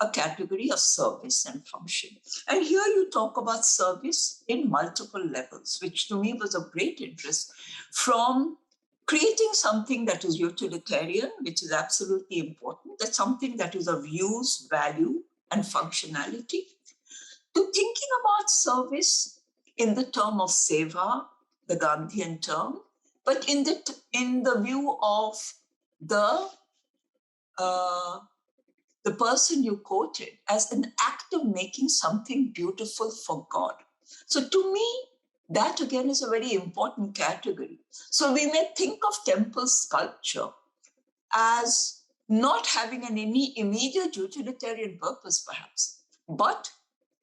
a category of service and function. And here you talk about service in multiple levels, which to me was of great interest, from creating something that is utilitarian, which is absolutely important, that's something that is of use, value, and functionality, to thinking about service in the term of seva, the Gandhian term, but in the view of the person you quoted as an act of making something beautiful for God. So to me, that again is a very important category. So we may think of temple sculpture as not having any immediate utilitarian purpose, perhaps, but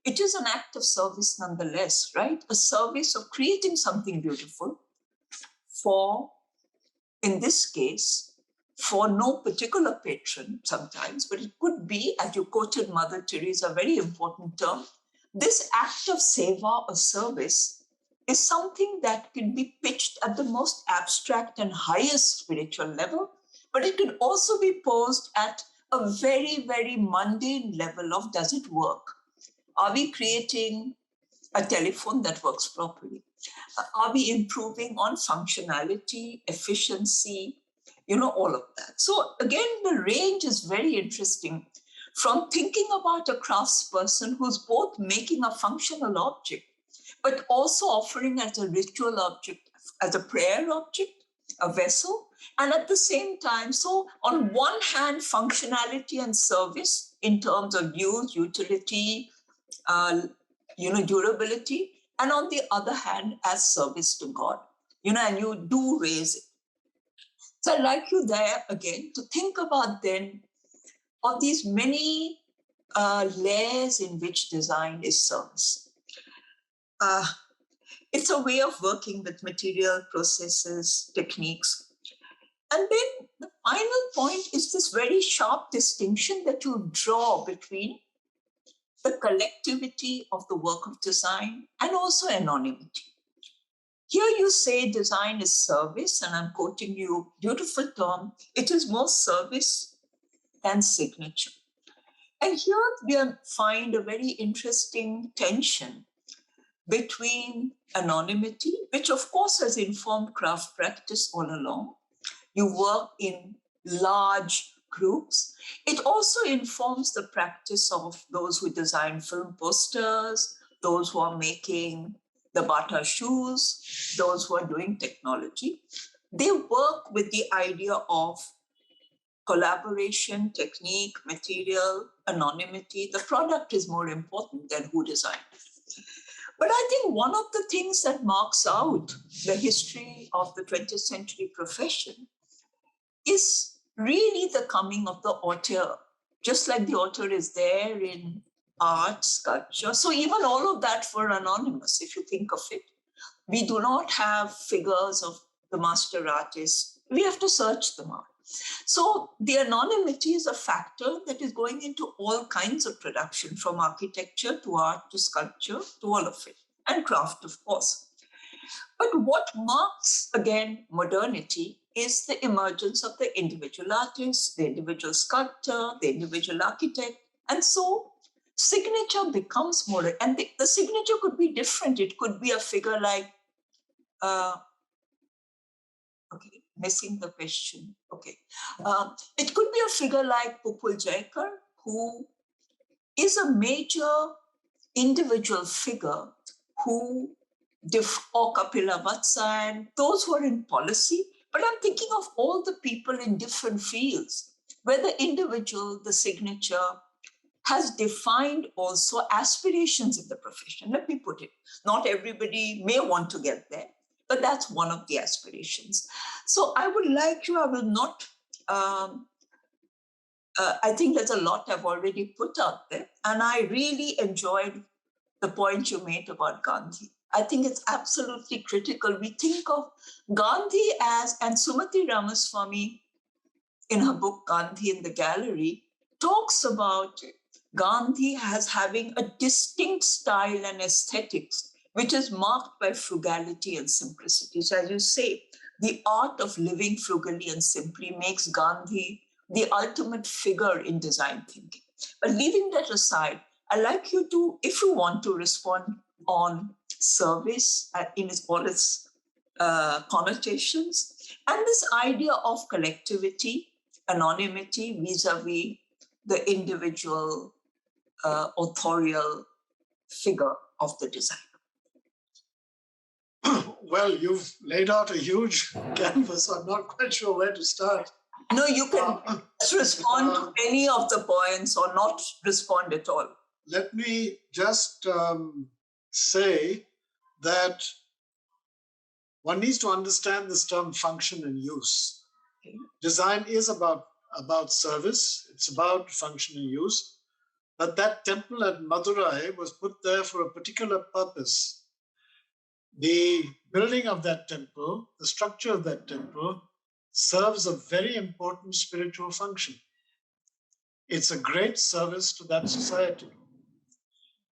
it is an act of service nonetheless, right? A service of creating something beautiful for, in this case, for no particular patron sometimes, but it could be, as you quoted Mother Teresa, a very important term. This act of seva or service is something that can be pitched at the most abstract and highest spiritual level, but it can also be posed at a very, very mundane level of, does it work? Are we creating a telephone that works properly? Are we improving on functionality, efficiency, all of that? So again, the range is very interesting, from thinking about a craftsperson who's both making a functional object, but also offering as a ritual object, as a prayer object, a vessel, and at the same time, so on one hand, functionality and service in terms of use, utility, durability, and on the other hand, as service to God, and you do raise it. So I'd like you there again to think about then of these many layers in which design is service. It's a way of working with material, processes, techniques. And then the final point is this very sharp distinction that you draw between the collectivity of the work of design and also anonymity. Here you say design is service, and I'm quoting you, beautiful term, it is more service than signature. And here we find a very interesting tension between anonymity, which of course has informed craft practice all along. You work in large groups. It also informs the practice of those who design film posters, those who are making the Bata shoes, those who are doing technology. They work with the idea of collaboration, technique, material, anonymity. The product is more important than who designed it. But I think one of the things that marks out the history of the 20th century profession is really the coming of the auteur, just like the auteur is there in art, sculpture. So even all of that were anonymous, if you think of it. We do not have figures of the master artist. We have to search them out. So the anonymity is a factor that is going into all kinds of production, from architecture to art to sculpture to all of it, and craft, of course. But what marks, again, modernity is the emergence of the individual artist, the individual sculptor, the individual architect. And so signature becomes more, and the signature could be different. It could be a figure like, okay, missing the question. Okay. It could be a figure like Pupul Jaikar, who is a major individual figure who, or Kapila Vatsan, those who are in policy. But I'm thinking of all the people in different fields where the individual, the signature, has defined also aspirations in the profession. Let me put it. Not everybody may want to get there, but that's one of the aspirations. So I would like you, I will not, I think there's a lot I've already put out there. And I really enjoyed the point you made about Gandhi. I think it's absolutely critical. We think of Gandhi as, and Sumati Ramaswamy in her book, Gandhi in the Gallery, talks about Gandhi as having a distinct style and aesthetics, which is marked by frugality and simplicity. So as you say, the art of living frugally and simply makes Gandhi the ultimate figure in design thinking. But leaving that aside, I'd like you to, if you want to respond on service in all its connotations, and this idea of collectivity, anonymity vis-a-vis the individual authorial figure of the designer. Well, you've laid out a huge canvas. I'm not quite sure where to start. No, you can respond to any of the points or not respond at all. Let me just say that one needs to understand this term function and use. Okay. Design is about service. It's about function and use. But that temple at Madurai was put there for a particular purpose. The building of that temple, the structure of that temple, serves a very important spiritual function. It's a great service to that society.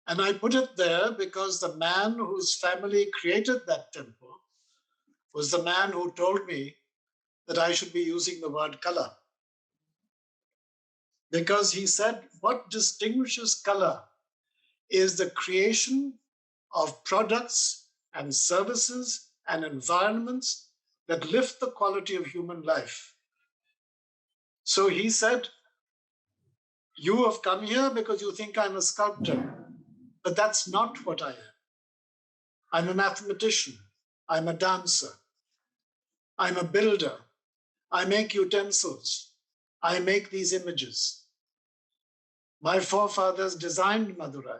And I put it there because the man whose family created that temple was the man who told me that I should be using the word color. Because he said, what distinguishes color is the creation of products and services and environments that lift the quality of human life. So he said, you have come here because you think I'm a sculptor, but that's not what I am. I'm a mathematician. I'm a dancer. I'm a builder. I make utensils. I make these images. My forefathers designed Madurai.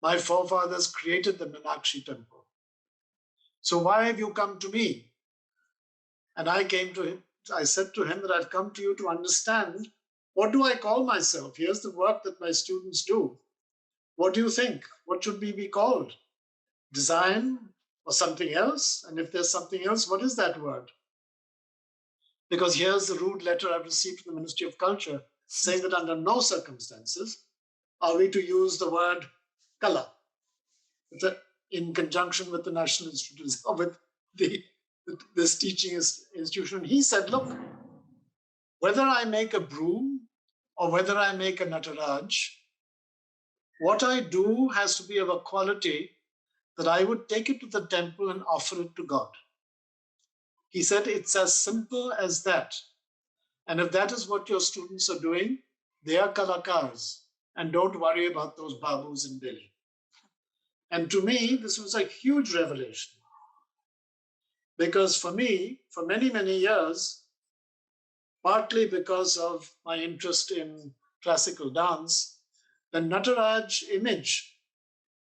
My forefathers created the Meenakshi temple. So why have you come to me? And I came to him. I said to him that I've come to you to understand, what do I call myself? Here's the work that my students do. What do you think? What should we be called? Design or something else? And if there's something else, what is that word? Because here's the rude letter I've received from the Ministry of Culture saying that under no circumstances are we to use the word Kala in conjunction with the National Institute or with this teaching institution. He said, look, whether I make a broom or whether I make a Nataraj, what I do has to be of a quality that I would take it to the temple and offer it to God. He said, it's as simple as that. And if that is what your students are doing, they are kalakars. And don't worry about those babus in Delhi. And to me, this was a huge revelation. Because for me, for many, many years, partly because of my interest in classical dance, the Nataraj image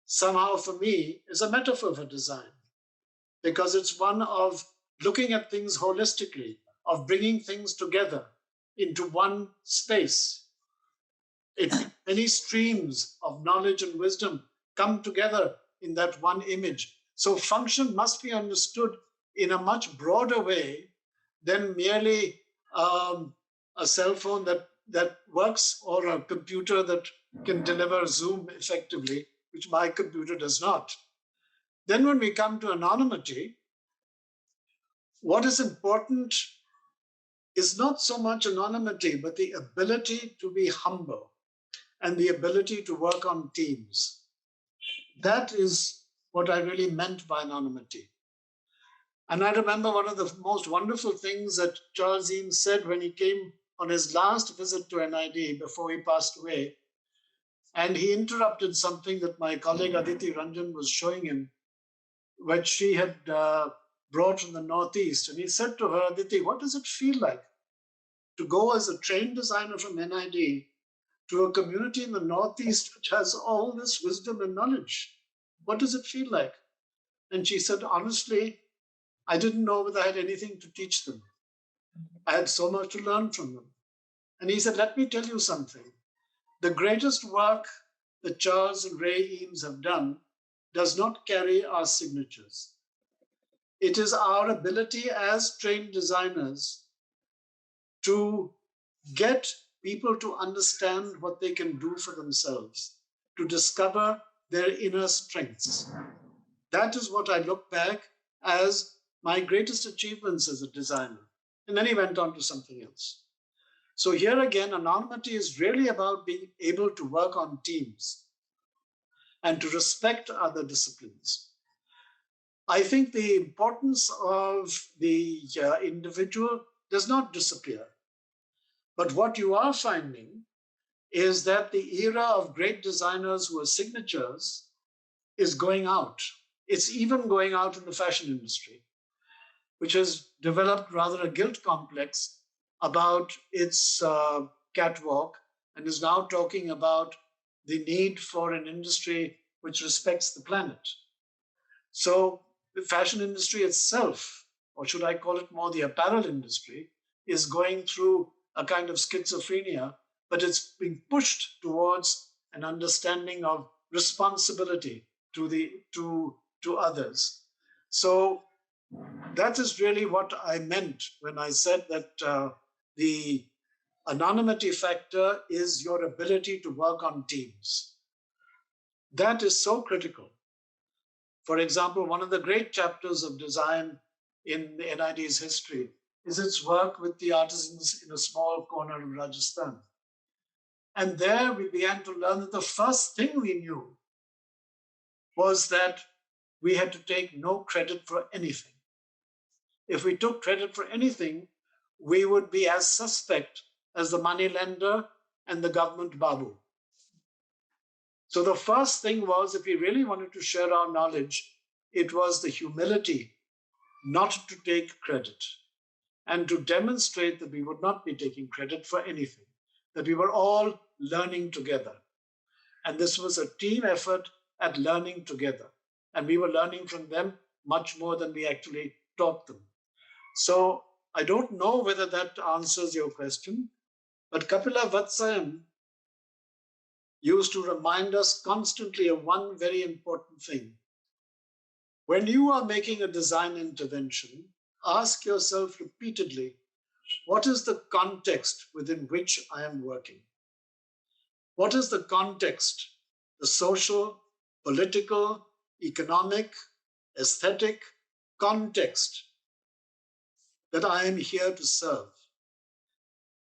somehow for me is a metaphor for design, because it's one of looking at things holistically, of bringing things together into one space. Many streams of knowledge and wisdom come together in that one image. So function must be understood in a much broader way than merely a cell phone that works or a computer that can deliver Zoom effectively, which my computer does not. Then when we come to anonymity, what is important is not so much anonymity, but the ability to be humble and the ability to work on teams. That is what I really meant by anonymity. And I remember one of the most wonderful things that Charles Eames said when he came on his last visit to NID before he passed away. And he interrupted something that my colleague Aditi Ranjan was showing him, which she had brought from the Northeast. And he said to her, Aditi, what does it feel like to go as a trained designer from NID to a community in the Northeast which has all this wisdom and knowledge? What does it feel like? And she said, honestly, I didn't know whether I had anything to teach them. I had so much to learn from them. And he said, let me tell you something. The greatest work that Charles and Ray Eames have done does not carry our signatures. It is our ability as trained designers to get people to understand what they can do for themselves, to discover their inner strengths. That is what I look back as my greatest achievements as a designer. And then he went on to something else. So here again, anonymity is really about being able to work on teams and to respect other disciplines. I think the importance of the individual does not disappear. But what you are finding is that the era of great designers who are signatures is going out. It's even going out in the fashion industry, which has developed rather a guilt complex about its catwalk and is now talking about the need for an industry which respects the planet. So the fashion industry itself, or should I call it more the apparel industry, is going through a kind of schizophrenia, but it's being pushed towards an understanding of responsibility to others. So that is really what I meant when I said that the anonymity factor is your ability to work on teams. That is so critical. For example, one of the great chapters of design in the NID's history is its work with the artisans in a small corner of Rajasthan. And there we began to learn that the first thing we knew was that we had to take no credit for anything. If we took credit for anything, we would be as suspect as the moneylender and the government babu. So the first thing was, if we really wanted to share our knowledge, it was the humility not to take credit and to demonstrate that we would not be taking credit for anything, that we were all learning together. And this was a team effort at learning together. And we were learning from them much more than we actually taught them. So I don't know whether that answers your question, but Kapila Vatsayam used to remind us constantly of one very important thing. When you are making a design intervention, ask yourself repeatedly, what is the context within which I am working? What is the context, the social, political, economic, aesthetic context that I am here to serve?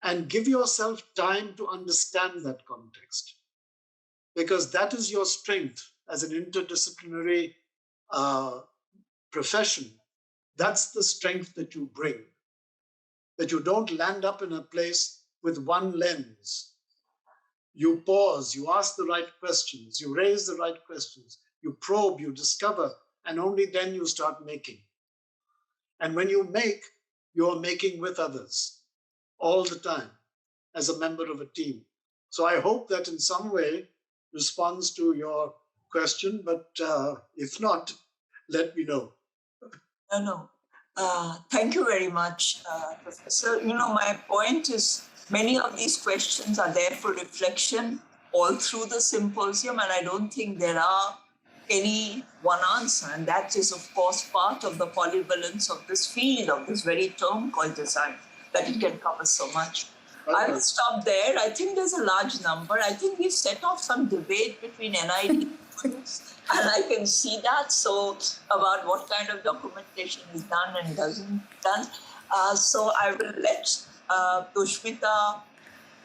And give yourself time to understand that context, because that is your strength as an interdisciplinary profession. That's the strength that you bring, that you don't land up in a place with one lens. You pause, you ask the right questions, you raise the right questions, you probe, you discover, and only then you start making. And when you make, you're making with others all the time as a member of a team. So I hope that in some way responds to your question, but if not, let me know. No. Thank you very much, Professor. My point is many of these questions are there for reflection all through the symposium, and I don't think there are any one answer. And that is, of course, part of the polyvalence of this field, of this very term called design, that it can cover so much. I will stop there. I think there's a large number. I think we've set off some debate between NIT students, and I can see that. So about what kind of documentation is done and doesn't done. So I will let Ushmita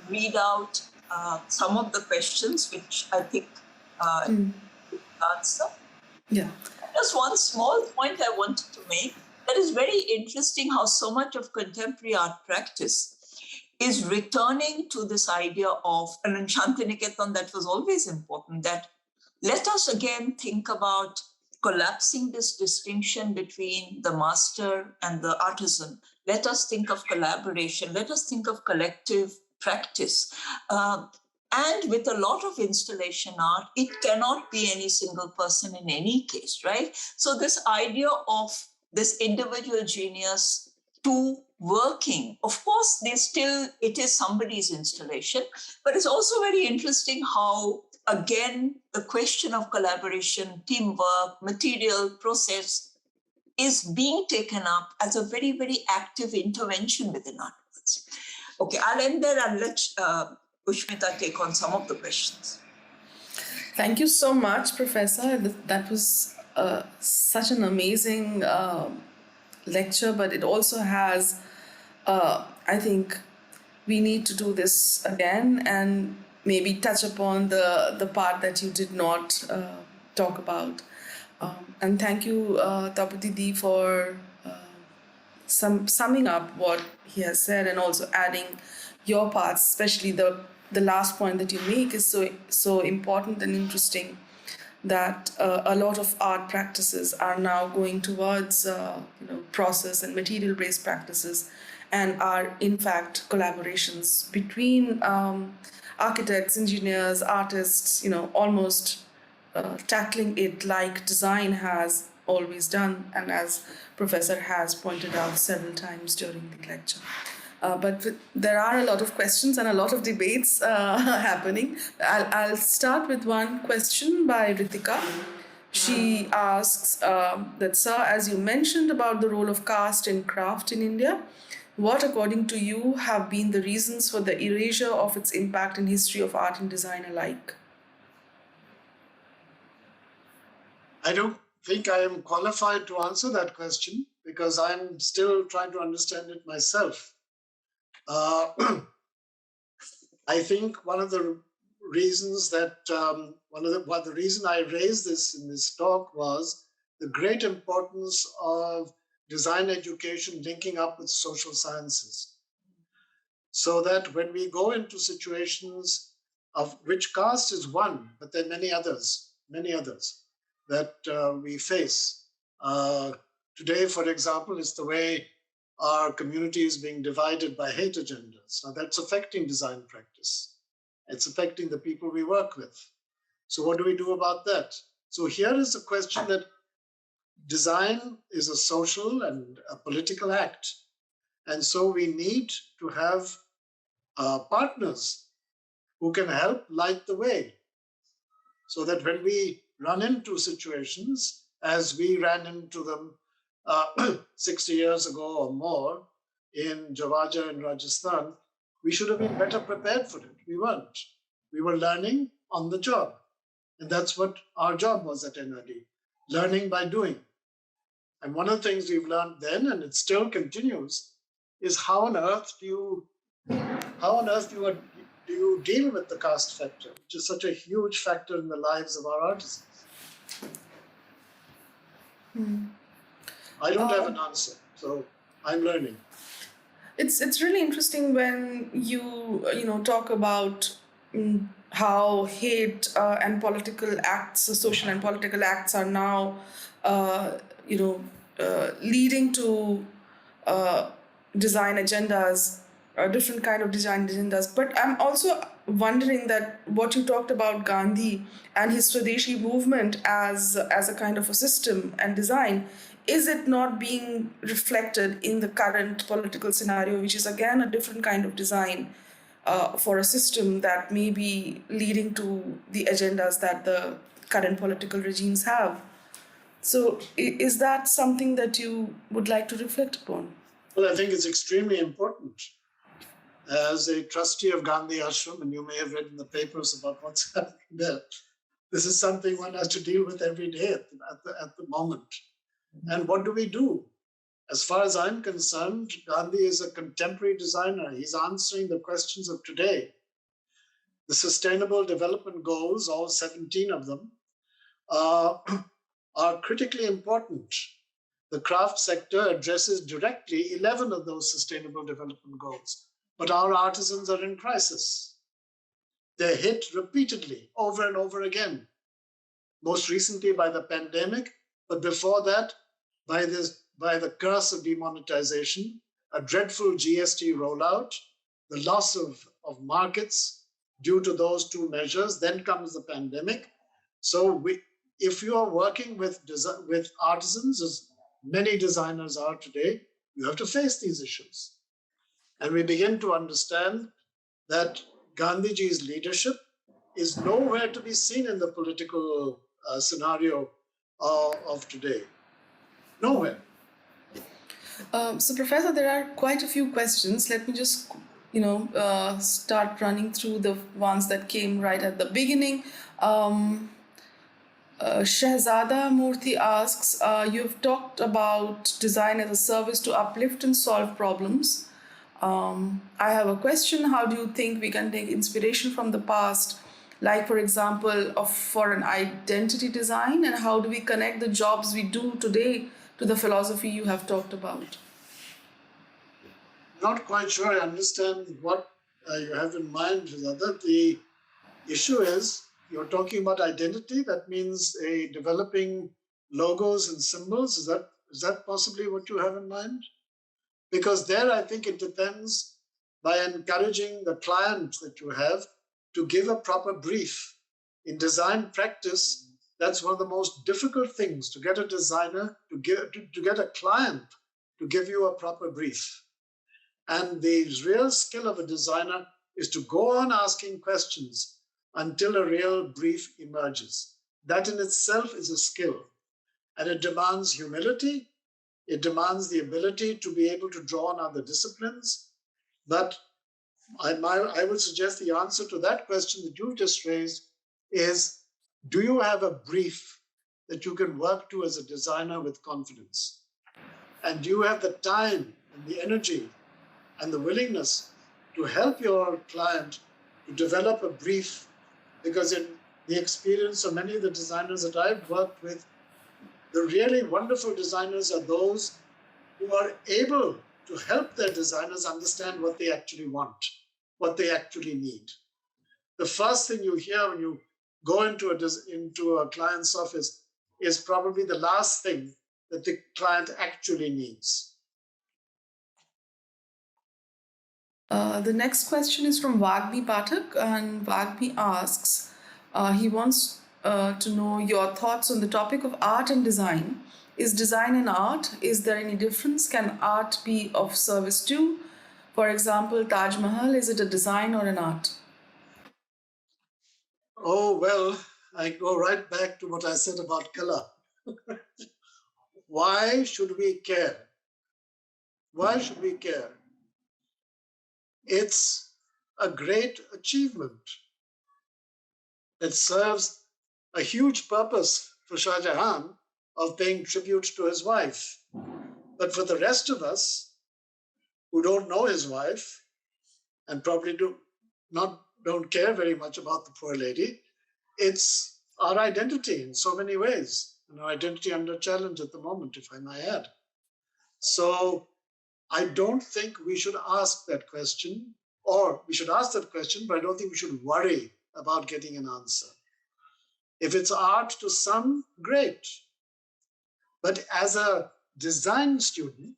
read out some of the questions, which I think answer. Yeah. Just one small point I wanted to make. That is very interesting how so much of contemporary art practice is returning to this idea of, and in Shantiniketan that was always important, that let us again think about collapsing this distinction between the master and the artisan. Let us think of collaboration. Let us think of collective practice. And with a lot of installation art, it cannot be any single person in any case, right? So this idea of this individual genius to working, of course, it is somebody's installation, but it's also very interesting how, again, the question of collaboration, teamwork, material, process is being taken up as a very, very active intervention within artworks. Okay, I'll end there and let Ushmita take on some of the questions. Thank you so much, Professor. That was such an amazing lecture, but it also has, I think, we need to do this again and maybe touch upon the part that you did not talk about. And thank you, Tapati Di, for summing up what he has said and also adding your parts, especially the last point that you make is so important and interesting, that a lot of art practices are now going towards process and material-based practices, and are in fact collaborations between architects, engineers, artists, almost tackling it like design has always done, and as Professor has pointed out several times during the lecture. But there are a lot of questions and a lot of debates happening. I'll start with one question by Ritika. She asks that, sir, as you mentioned about the role of caste in craft in India, what, according to you, have been the reasons for the erasure of its impact in history of art and design alike? I don't think I am qualified to answer that question because I'm still trying to understand it myself. I think one of the reasons that one of the reason I raised this in this talk was the great importance of design education linking up with social sciences. So that when we go into situations of which caste is one, but there are many others that we face. Today, for example, is the way our community is being divided by hate agendas. Now that's affecting design practice. It's affecting the people we work with. So what do we do about that? So here is a question that design is a social and a political act. And so we need to have partners who can help light the way, so that when we run into situations, as we ran into them 60 years ago or more in Javaja in Rajasthan, we should have been better prepared for it. We weren't. We were learning on the job. And that's what our job was at NRD, learning by doing. And one of the things we've learned then, and it still continues, is how on earth do you deal with the caste factor, which is such a huge factor in the lives of our artisans? I don't have an answer, so I'm learning. It's really interesting when you talk about how hate and political acts, social and political acts, are now leading to design agendas, different kind of design agendas. But I'm also wondering that what you talked about Gandhi and his Swadeshi movement as a kind of a system and design, is it not being reflected in the current political scenario, which is again a different kind of design for a system that may be leading to the agendas that the current political regimes have? So is that something that you would like to reflect upon? Well, I think it's extremely important. As a trustee of Gandhi Ashram, and you may have read in the papers about what's happening there, this is something one has to deal with every day at the moment. And what do we do? As far as I'm concerned, Gandhi is a contemporary designer. He's answering the questions of today. The Sustainable Development Goals, all 17 of them, are critically important. The craft sector addresses directly 11 of those Sustainable Development Goals. But our artisans are in crisis. They're hit repeatedly, over and over again. Most recently by the pandemic, but before that, by the curse of demonetization, a dreadful GST rollout, the loss of markets due to those two measures. Then comes the pandemic. So if you are working with artisans, as many designers are today, you have to face these issues. And we begin to understand that Gandhiji's leadership is nowhere to be seen in the political scenario of today. Nowhere. So, Professor, there are quite a few questions. Let me just, start running through the ones that came right at the beginning. Shahzada Murthy asks, you've talked about design as a service to uplift and solve problems. I have a question. How do you think we can take inspiration from the past, like, for example, for an identity design, and how do we connect the jobs we do today to the philosophy you have talked about? Not quite sure I understand what you have in mind, Shahzada. The issue is, you're talking about identity. That means developing logos and symbols. Is that possibly what you have in mind? Because there, I think it depends by encouraging the client that you have to give a proper brief. In design practice, that's one of the most difficult things, to get a designer, to get a client to give you a proper brief. And the real skill of a designer is to go on asking questions until a real brief emerges. That in itself is a skill. And it demands humility. It demands the ability to be able to draw on other disciplines. But I would suggest the answer to that question that you've just raised is, do you have a brief that you can work to as a designer with confidence? And do you have the time and the energy and the willingness to help your client to develop a brief because in the experience of many of the designers that I've worked with, the really wonderful designers are those who are able to help their designers understand what they actually want, what they actually need. The first thing you hear when you go into a client's office is probably the last thing that the client actually needs. The next question is from Vagmi Pathak, and Vagmi asks, he wants to know your thoughts on the topic of art and design. Is design an art? Is there any difference? Can art be of service too? For example, Taj Mahal, is it a design or an art? Oh, well, I go right back to what I said about color. Why should we care? Why should we care? It's a great achievement. It serves a huge purpose for Shah Jahan of paying tribute to his wife. But for the rest of us who don't know his wife and probably don't care very much about the poor lady, it's our identity in so many ways, and our identity under challenge at the moment, if I may add. So I don't think we should ask that question, or we should ask that question, but I don't think we should worry about getting an answer. If it's art to some, great. But as a design student,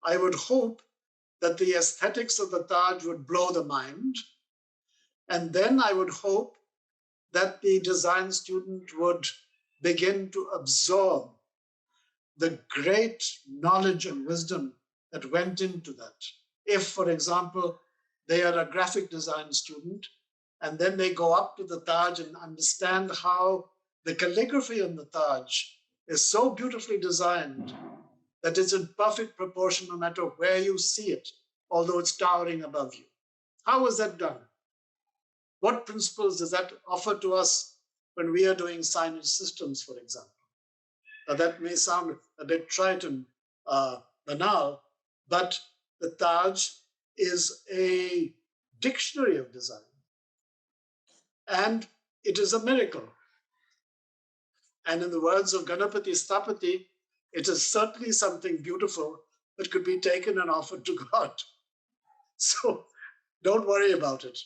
I would hope that the aesthetics of the Taj would blow the mind. And then I would hope that the design student would begin to absorb the great knowledge and wisdom that went into that. If, for example, they are a graphic design student, and then they go up to the Taj and understand how the calligraphy on the Taj is so beautifully designed that it's in perfect proportion no matter where you see it, although it's towering above you. How was that done? What principles does that offer to us when we are doing signage systems, for example? Now, that may sound a bit trite and banal, but the Taj is a dictionary of design. And it is a miracle. And in the words of Ganapati Tapati, it is certainly something beautiful that could be taken and offered to God. So don't worry about it.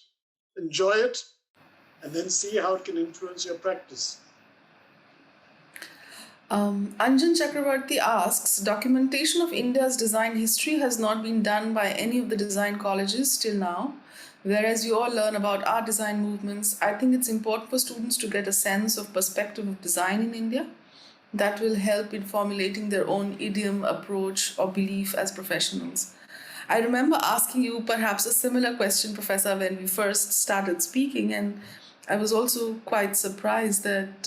Enjoy it, and then see how it can influence your practice. Anjan Chakravarti asks, documentation of India's design history has not been done by any of the design colleges till now. Whereas you all learn about art design movements, I think it's important for students to get a sense of perspective of design in India. That will help in formulating their own idiom, approach, or belief as professionals. I remember asking you perhaps a similar question, Professor, when we first started speaking, and I was also quite surprised that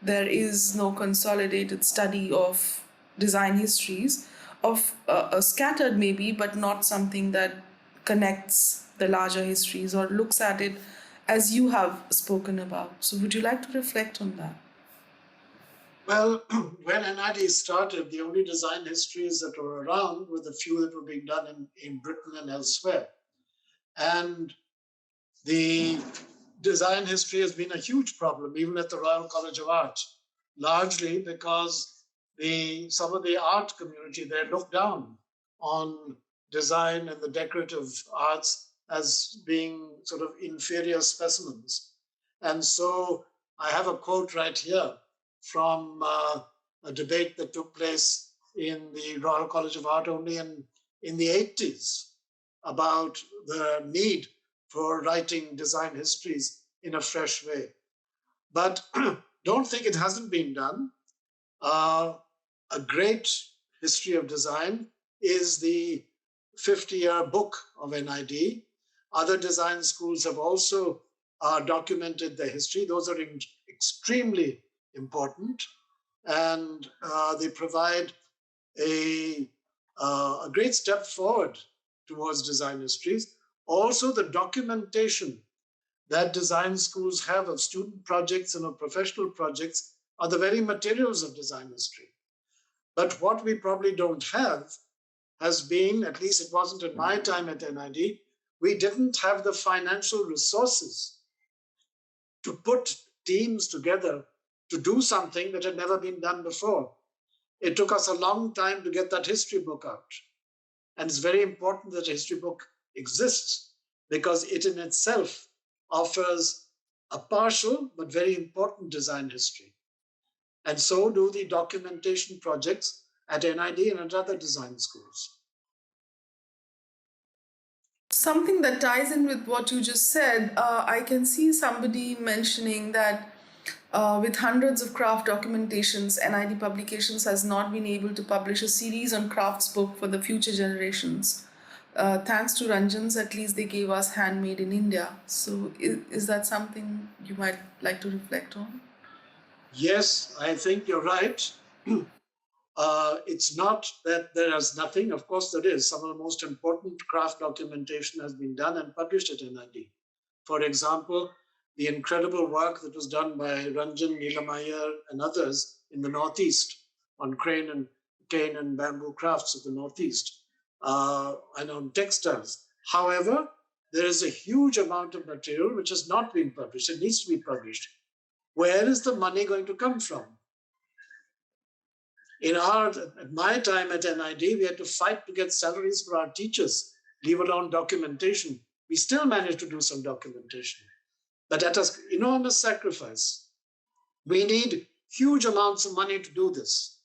there is no consolidated study of design histories, of scattered maybe, but not something that connects the larger histories or looks at it as you have spoken about. So would you like to reflect on that? Well, when NID started, the only design histories that were around were the few that were being done in Britain and elsewhere. And the design history has been a huge problem, even at the Royal College of Art, largely because some of the art community there looked down on design and the decorative arts as being sort of inferior specimens. And so I have a quote right here from a debate that took place in the Royal College of Art only in the 80s about the need for writing design histories in a fresh way. But don't think it hasn't been done. A great history of design is the 50-year book of NID. Other design schools have also documented their history. Those are extremely important, and they provide a great step forward towards design histories. Also, the documentation that design schools have of student projects and of professional projects are the very materials of design history. But what we probably don't have has been, at least it wasn't in my time at NID, we didn't have the financial resources to put teams together to do something that had never been done before. It took us a long time to get that history book out. And it's very important that a history book exists because it in itself offers a partial but very important design history. And so do the documentation projects at NID and at other design schools. Something that ties in with what you just said, I can see somebody mentioning that with hundreds of craft documentations, NID Publications has not been able to publish a series on crafts book for the future generations. Thanks to Ranjan's, at least they gave us Handmade in India. So is that something you might like to reflect on? Yes, I think you're right. It's not that there is nothing. Of course, there is. Some of the most important craft documentation has been done and published at NID. For example, the incredible work that was done by Ranjan, Neelam and others in the Northeast on cane and bamboo crafts of the Northeast and on textiles. However, there is a huge amount of material which has not been published. It needs to be published. Where is the money going to come from? At my time at NID, we had to fight to get salaries for our teachers, leave alone documentation. We still managed to do some documentation, but at an enormous sacrifice. We need huge amounts of money to do this.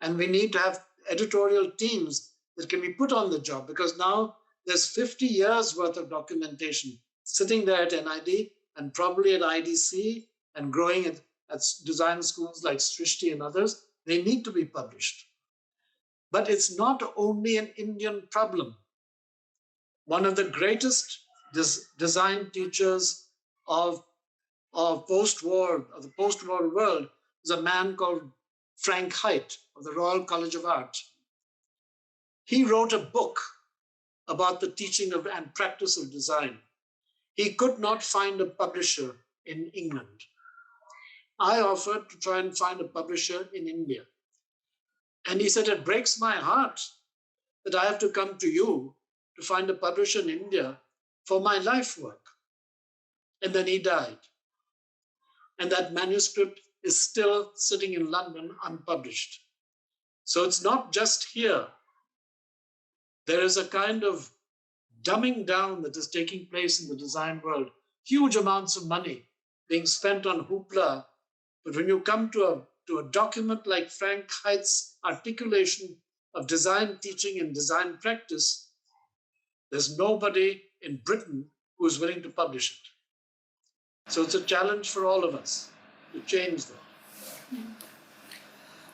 And we need to have editorial teams that can be put on the job, because now there's 50 years worth of documentation sitting there at NID and probably at IDC and growing at design schools like Srishti and others. They need to be published. But it's not only an Indian problem. One of the greatest design teachers of the post-war world was a man called Frank Height of the Royal College of Art. He wrote a book about the teaching of and practice of design. He could not find a publisher in England. I offered to try and find a publisher in India. And he said, it breaks my heart that I have to come to you to find a publisher in India for my life work. And then he died. And that manuscript is still sitting in London unpublished. So it's not just here. There is a kind of dumbing down that is taking place in the design world. Huge amounts of money being spent on hoopla. But when you come to a document like Frank Height's articulation of design teaching and design practice, there's nobody in Britain who is willing to publish it. So it's a challenge for all of us to change that.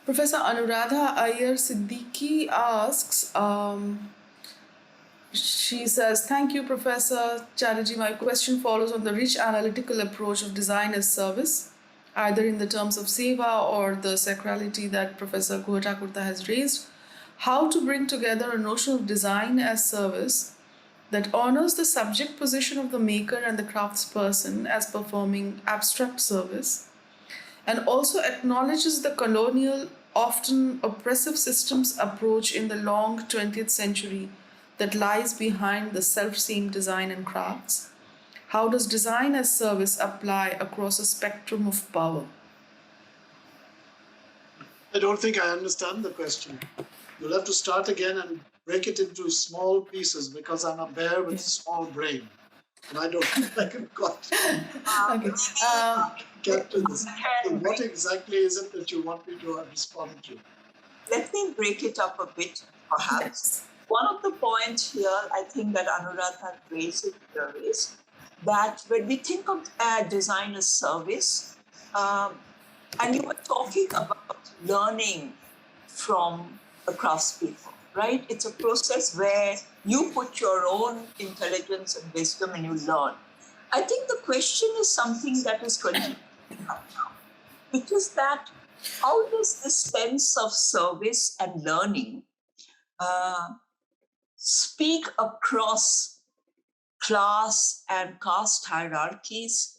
Professor Anuradha Iyer Siddiqui asks, she says, thank you, Professor Chatterjee. My question follows on the rich analytical approach of design as service, either in the terms of seva or the sacrality that Professor Guha-Thakurta has raised. How to bring together a notion of design as service that honors the subject position of the maker and the craftsperson as performing abstract service, and also acknowledges the colonial, often oppressive systems approach in the long 20th century that lies behind the self-same design and crafts. How does design as service apply across a spectrum of power? I don't think I understand the question. You'll have to start again and break it into small pieces, because I'm a bear with a small brain. And I don't think I can get to this. So what exactly is it that you want me to respond to? Let me break it up a bit, perhaps. Yes. One of the points here, I think that Anuradha raised here is that when we think of design as service, and you were talking about learning from the craftspeople, right? It's a process where you put your own intelligence and wisdom and you learn. I think the question is something that is continuing now, which is that how does this sense of service and learning speak across class and caste hierarchies?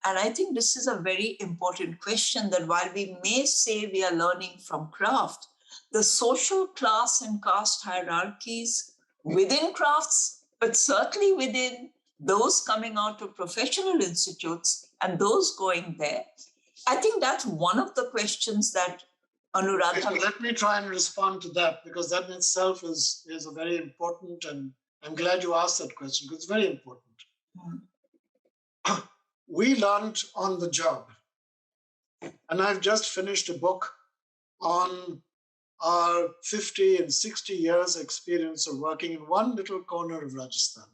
And I think this is a very important question, that while we may say we are learning from craft, the social class and caste hierarchies within crafts, but certainly within those coming out of professional institutes, and those going there. I think that's one of the questions that Anuradha... Let me try and respond to that, because that in itself is a very important, and I'm glad you asked that question, because it's very important. We learned on the job. And I've just finished a book on our 50 and 60 years experience of working in one little corner of Rajasthan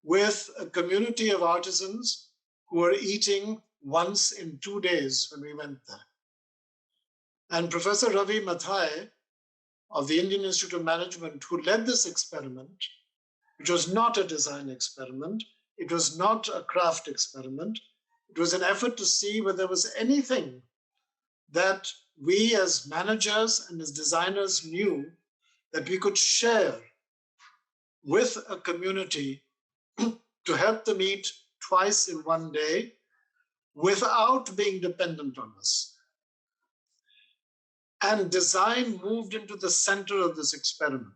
with a community of artisans who were eating once in 2 days when we went there. And Professor Ravi Mathai of the Indian Institute of Management, who led this experiment, which was not a design experiment, it was not a craft experiment, it was an effort to see whether there was anything that we as managers and as designers knew that we could share with a community to help them eat twice in 1 day without being dependent on us. And design moved into the center of this experiment.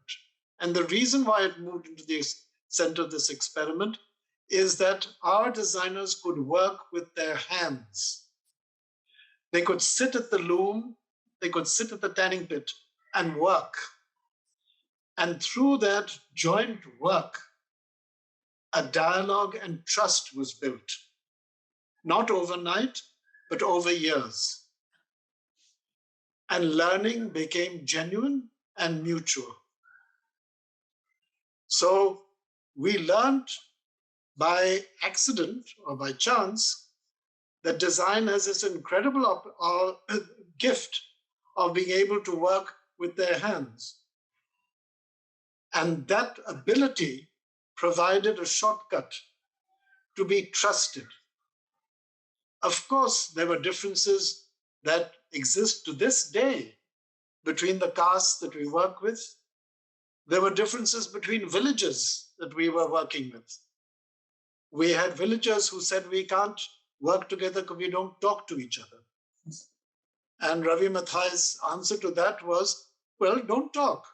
And the reason why it moved into the center of this experiment is that our designers could work with their hands. They could sit at the loom, they could sit at the tanning pit and work. And through that joint work, a dialogue and trust was built. Not overnight, but over years. And learning became genuine and mutual. So we learned by accident or by chance that design has this incredible gift of being able to work with their hands. And that ability provided a shortcut to be trusted. Of course, there were differences that exist to this day between the castes that we work with. There were differences between villages that we were working with. We had villagers who said we can't work together because we don't talk to each other. And Ravi Mathai's answer to that was, well, don't talk.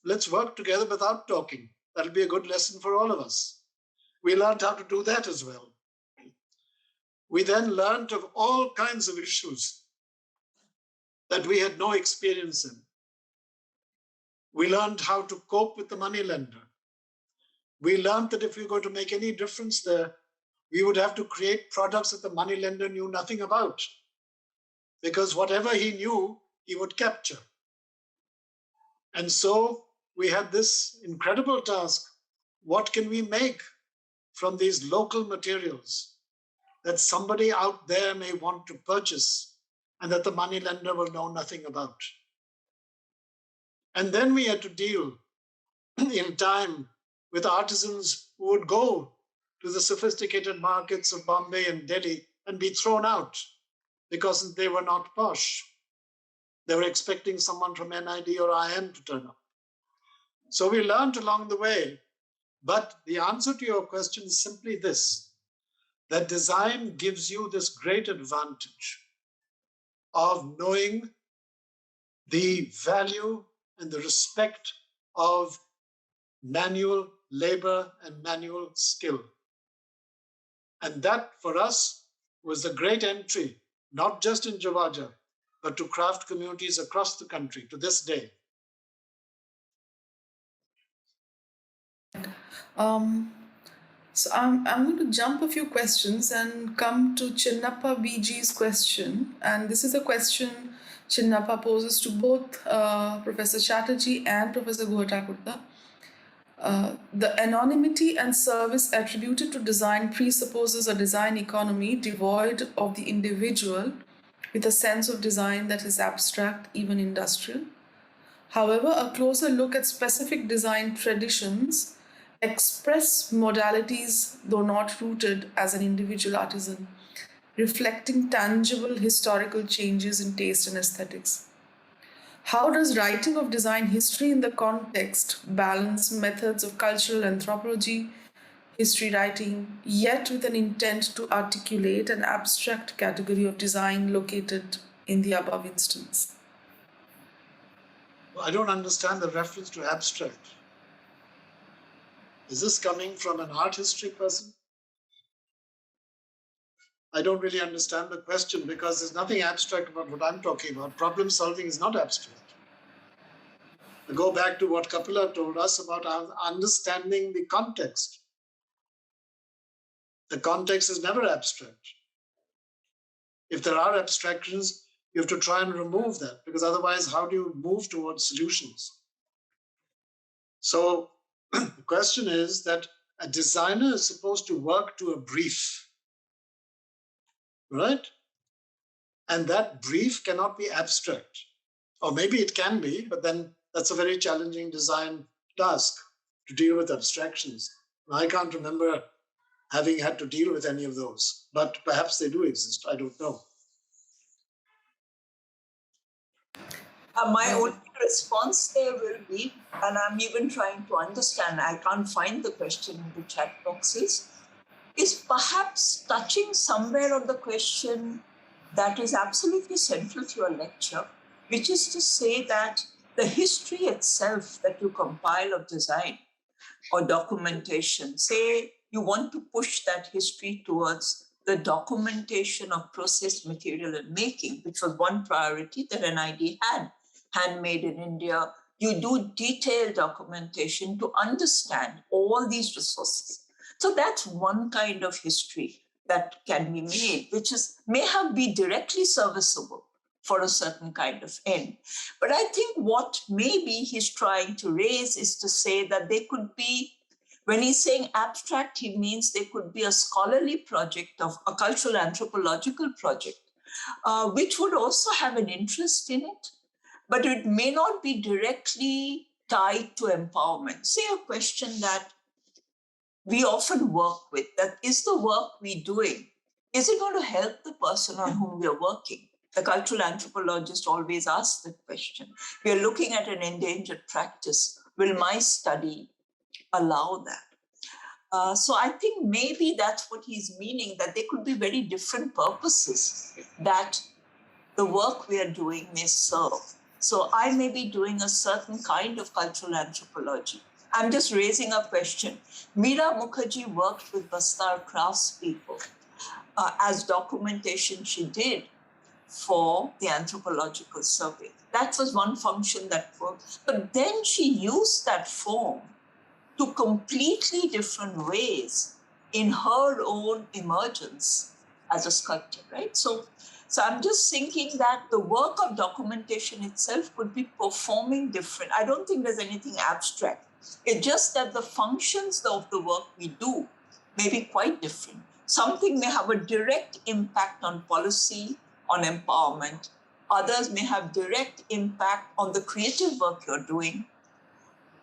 Let's work together without talking. That'll be a good lesson for all of us. We learned how to do that as well. We then learned of all kinds of issues that we had no experience in. We learned how to cope with the moneylender. We learned that if we were going to make any difference there, we would have to create products that the moneylender knew nothing about, because whatever he knew, he would capture. And so we had this incredible task. What can we make from these local materials that somebody out there may want to purchase and that the moneylender will know nothing about? And then we had to deal in time with artisans who would go to the sophisticated markets of Bombay and Delhi and be thrown out because they were not posh. They were expecting someone from NID or IM to turn up. So we learned along the way. But the answer to your question is simply this, that design gives you this great advantage of knowing the value and the respect of manual labor and manual skill. And that for us was the great entry, not just in Javaja, but to craft communities across the country to this day. So I'm going to jump a few questions and come to Chinnappa BG's question. And this is a question Chinnappa poses to both Professor Chatterjee and Professor Guha-Thakurta. The anonymity and service attributed to design presupposes a design economy devoid of the individual with a sense of design that is abstract, even industrial. However, a closer look at specific design traditions express modalities, though not rooted as an individual artisan, reflecting tangible historical changes in taste and aesthetics. How does writing of design history in the context balance methods of cultural anthropology, history writing, yet with an intent to articulate an abstract category of design located in the above instance? I don't understand the reference to abstract. Is this coming from an art history person? I don't really understand the question because there's nothing abstract about what I'm talking about. Problem solving is not abstract. I go back to what Kapila told us about understanding the context. The context is never abstract. If there are abstractions, you have to try and remove that, because otherwise, how do you move towards solutions? So the question is that a designer is supposed to work to a brief, right? And that brief cannot be abstract. Or maybe it can be, but then that's a very challenging design task to deal with abstractions. I can't remember having had to deal with any of those, but perhaps they do exist. I don't know. My only response there will be, and I'm even trying to understand, I can't find the question in the chat boxes, is perhaps touching somewhere on the question that is absolutely central to your lecture, which is to say that the history itself that you compile of design or documentation, say you want to push that history towards the documentation of processed material and making, which was one priority that NID had, handmade in India. You do detailed documentation to understand all these resources. So that's one kind of history that can be made, which may have be directly serviceable for a certain kind of end. But I think what maybe he's trying to raise is to say that they could be, when he's saying abstract, he means there could be a scholarly project of a cultural anthropological project, which would also have an interest in it, but it may not be directly tied to empowerment. Say a question that we often work with, that is the work we're doing, is it going to help the person on whom we are working? The cultural anthropologist always asks that question. We are looking at an endangered practice. Will my study allow that? So I think maybe that's what he's meaning, that there could be very different purposes that the work we are doing may serve. So I may be doing a certain kind of cultural anthropology. I'm just raising a question. Meera Mukherjee worked with Bastar craftspeople as documentation she did for the anthropological survey. That was one function that worked. But then she used that form to completely different ways in her own emergence as a sculptor, right? So I'm just thinking that the work of documentation itself could be performing different. I don't think there's anything abstract. It's just that the functions of the work we do may be quite different. Something may have a direct impact on policy, on empowerment. Others may have direct impact on the creative work you're doing.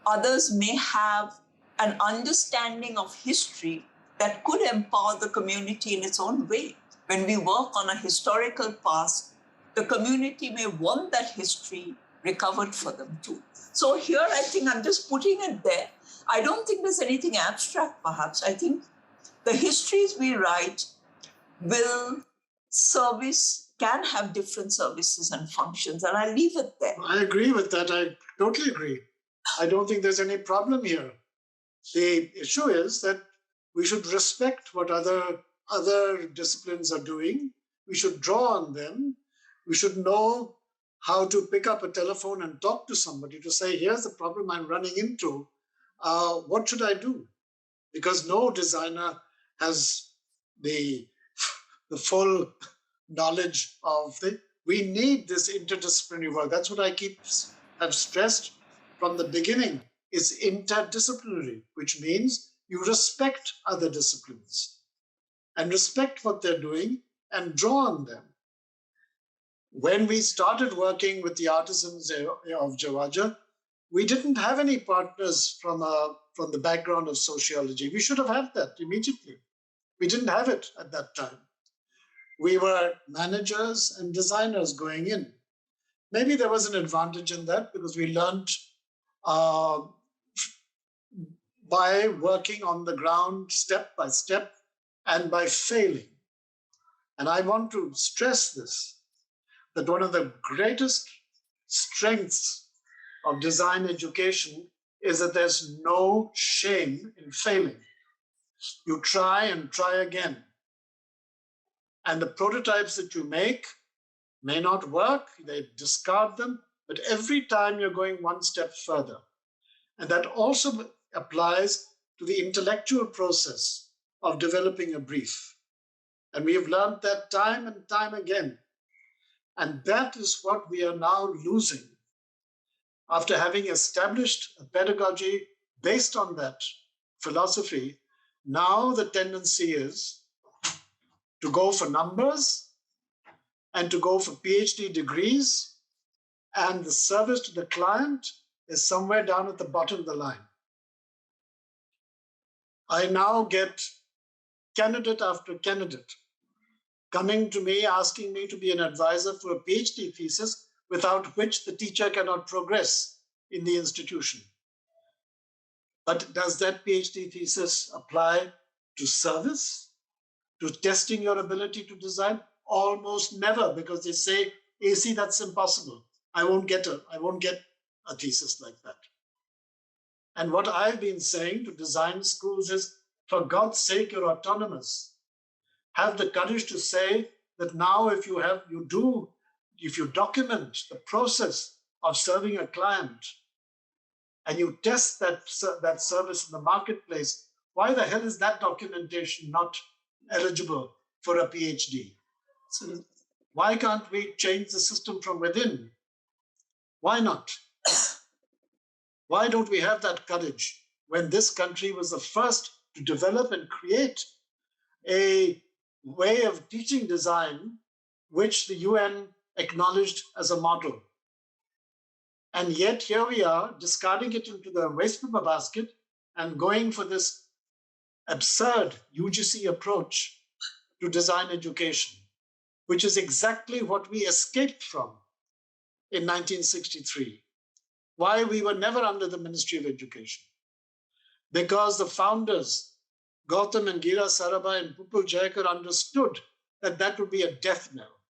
Others may have an understanding of history that could empower the community in its own way. When we work on a historical past, the community may want that history recovered for them too. So here, I think I'm just putting it there. I don't think there's anything abstract, perhaps. I think the histories we write will can have different services and functions, and I leave it there. I agree with that. I totally agree. I don't think there's any problem here. The issue is that we should respect what other disciplines are doing. We should draw on them. We should know how to pick up a telephone and talk to somebody to say, here's the problem I'm running into. What should I do? Because no designer has the full knowledge of it. We need this interdisciplinary work. That's what I have stressed from the beginning. It's interdisciplinary, which means you respect other disciplines and respect what they're doing and draw on them. When we started working with the artisans of Jawaja, we didn't have any partners from the background of sociology. We should have had that immediately. We didn't have it at that time. We were managers and designers going in. Maybe there was an advantage in that because we learned by working on the ground step by step and by failing. And I want to stress this, that one of the greatest strengths of design education is that there's no shame in failing. You try and try again. And the prototypes that you make may not work, they discard them, but every time you're going one step further. And that also applies to the intellectual process of developing a brief. And we have learned that time and time again. And that is what we are now losing. After having established a pedagogy based on that philosophy, now the tendency is to go for numbers and to go for PhD degrees, and the service to the client is somewhere down at the bottom of the line. I now get candidate after candidate coming to me, asking me to be an advisor for a PhD thesis, without which the teacher cannot progress in the institution. But does that PhD thesis apply to service, to testing your ability to design? Almost never, because they say, AC, that's impossible. I won't get a thesis like that. And what I've been saying to design schools is, for God's sake, you're autonomous. Have the courage to say that now if you document the process of serving a client and you test that service in the marketplace, why the hell is that documentation not eligible for a PhD? So why can't we change the system from within? Why not? Why don't we have that courage when this country was the first to develop and create a way of teaching design which the UN acknowledged as a model? And yet here we are discarding it into the waste paper basket and going for this absurd UGC approach to design education, which is exactly what we escaped from in 1963. Why we were never under the Ministry of Education? Because the founders, Gautam and Gira Sarabhai and Pupul Jayakar, understood that that would be a death knell.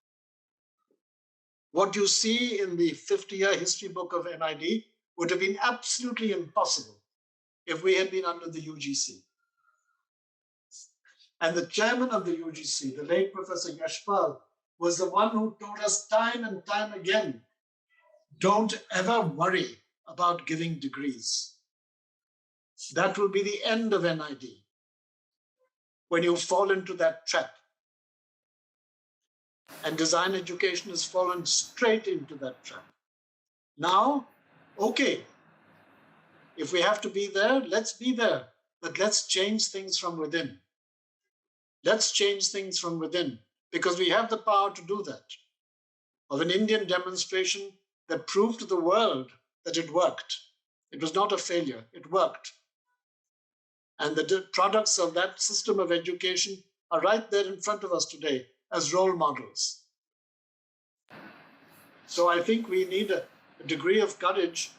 What you see in the 50-year history book of NID would have been absolutely impossible if we had been under the UGC. And the chairman of the UGC, the late Professor Yashpal, was the one who told us time and time again, don't ever worry about giving degrees. That will be the end of NID when you fall into that trap. And design education has fallen straight into that trap. Now, okay, if we have to be there, let's be there, but let's change things from within. Let's change things from within, because we have the power to do that. Of an Indian demonstration that proved to the world that it worked. It was not a failure, it worked. And the products of that system of education are right there in front of us today as role models. So I think we need a degree of courage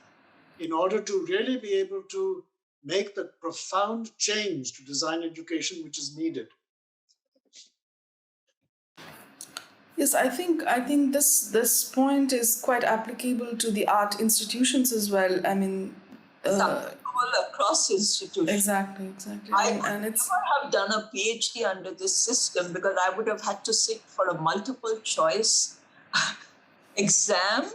in order to really be able to make the profound change to design education which is needed. Yes, I think this point is quite applicable to the art institutions as well. I mean, all across institutions. Exactly. I would never have done a PhD under this system because I would have had to sit for a multiple choice exam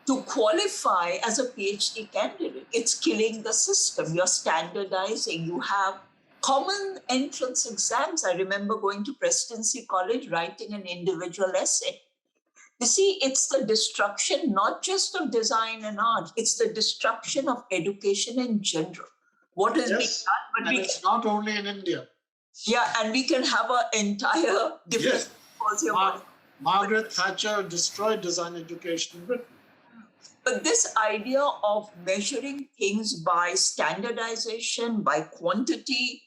to qualify as a PhD candidate. It's killing the system. You're standardizing. You have common entrance exams. I remember going to Presidency College, writing an individual essay. You see, it's the destruction, not just of design and art, it's the destruction of education in general. What is being done? But it's not only in India. Yeah, and we can have an entire different symposium. Margaret Thatcher destroyed design education in Britain. But this idea of measuring things by standardization, by quantity,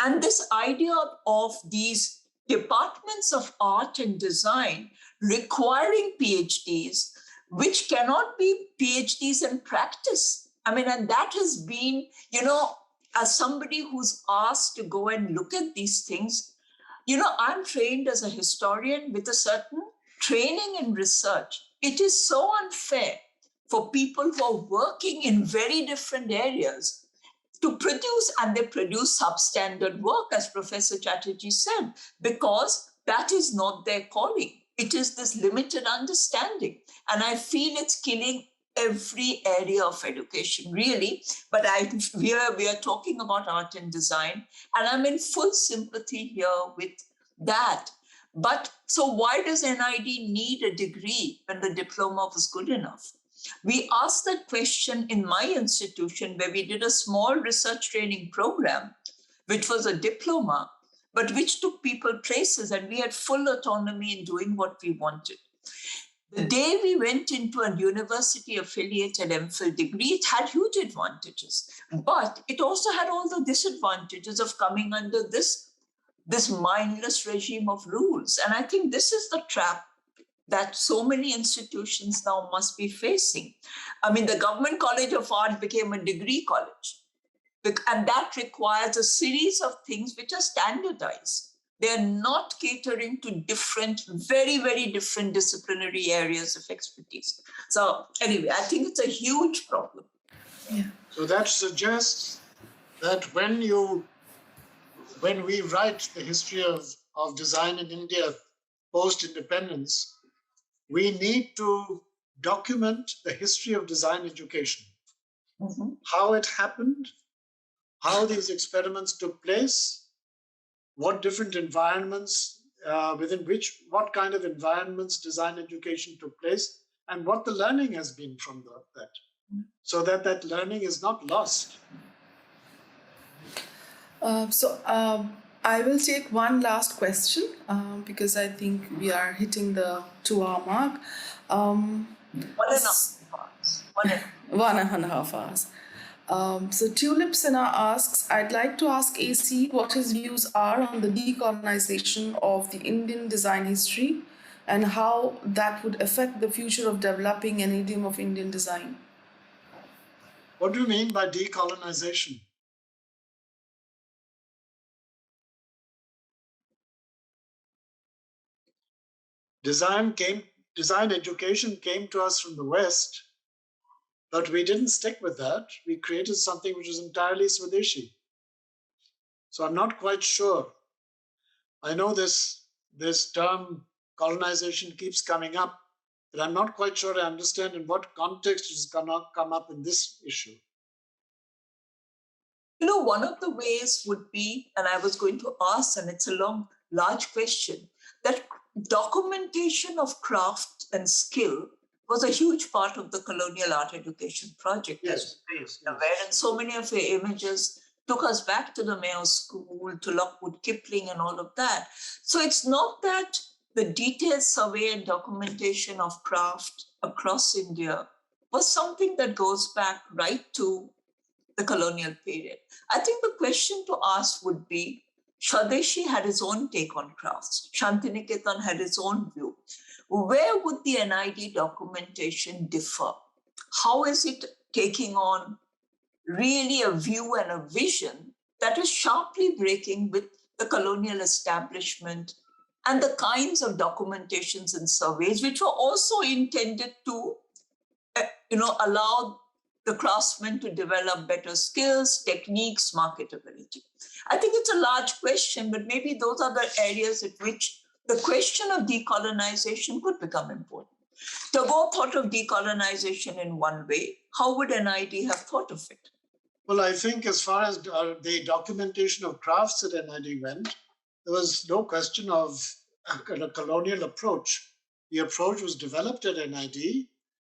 and this idea of these departments of art and design requiring PhDs, which cannot be PhDs in practice. I mean, and that has been, as somebody who's asked to go and look at these things, I'm trained as a historian with a certain training in research. It is so unfair for people who are working in very different areas to produce, and they produce substandard work, as Professor Chatterjee said, because that is not their calling. It is this limited understanding. And I feel it's killing every area of education, really. But we are talking about art and design, and I'm in full sympathy here with that. But so why does NID need a degree when the diploma was good enough? We asked that question in my institution, where we did a small research training program, which was a diploma, but which took people places, and we had full autonomy in doing what we wanted. The day we went into a university-affiliated MPhil degree, it had huge advantages, but it also had all the disadvantages of coming under this mindless regime of rules. And I think this is the trap that so many institutions now must be facing. I mean, the Government College of Art became a degree college, and that requires a series of things which are standardized. They're not catering to different, very, very different disciplinary areas of expertise. So anyway, I think it's a huge problem. Yeah. So that suggests that when we write the history of design in India post-independence, we need to document the history of design education, how it happened, how these experiments took place, what different environments what kind of environments design education took place, and what the learning has been from that, so that learning is not lost. I will take one last question because I think we are hitting the 2-hour mark. 1.5 hours. So Tulip Sinha asks, I'd like to ask AC what his views are on the decolonization of the Indian design history and how that would affect the future of developing an idiom of Indian design. What do you mean by decolonization? Design education came to us from the West, but we didn't stick with that. We created something which is entirely Swadeshi. So I'm not quite sure. I know this term colonization keeps coming up, but I'm not quite sure I understand in what context it has come up in this issue. You know, one of the ways would be, and I was going to ask, and it's a large question, that documentation of craft and skill was a huge part of the colonial art education project. Yes. And so many of the images took us back to the Mayo School, to Lockwood Kipling and all of that. So it's not that the detailed survey and documentation of craft across India was something that goes back right to the colonial period. I think the question to ask would be, Swadeshi had his own take on crafts. Shantiniketan had its own view. Where would the NID documentation differ? How is it taking on really a view and a vision that is sharply breaking with the colonial establishment and the kinds of documentations and surveys which were also intended to allow the craftsmen to develop better skills, techniques, marketability? I think it's a large question, but maybe those are the areas at which the question of decolonization could become important. Tagore thought of decolonization in one way. How would NID have thought of it? Well, I think as far as the documentation of crafts at NID went, there was no question of a colonial approach. The approach was developed at NID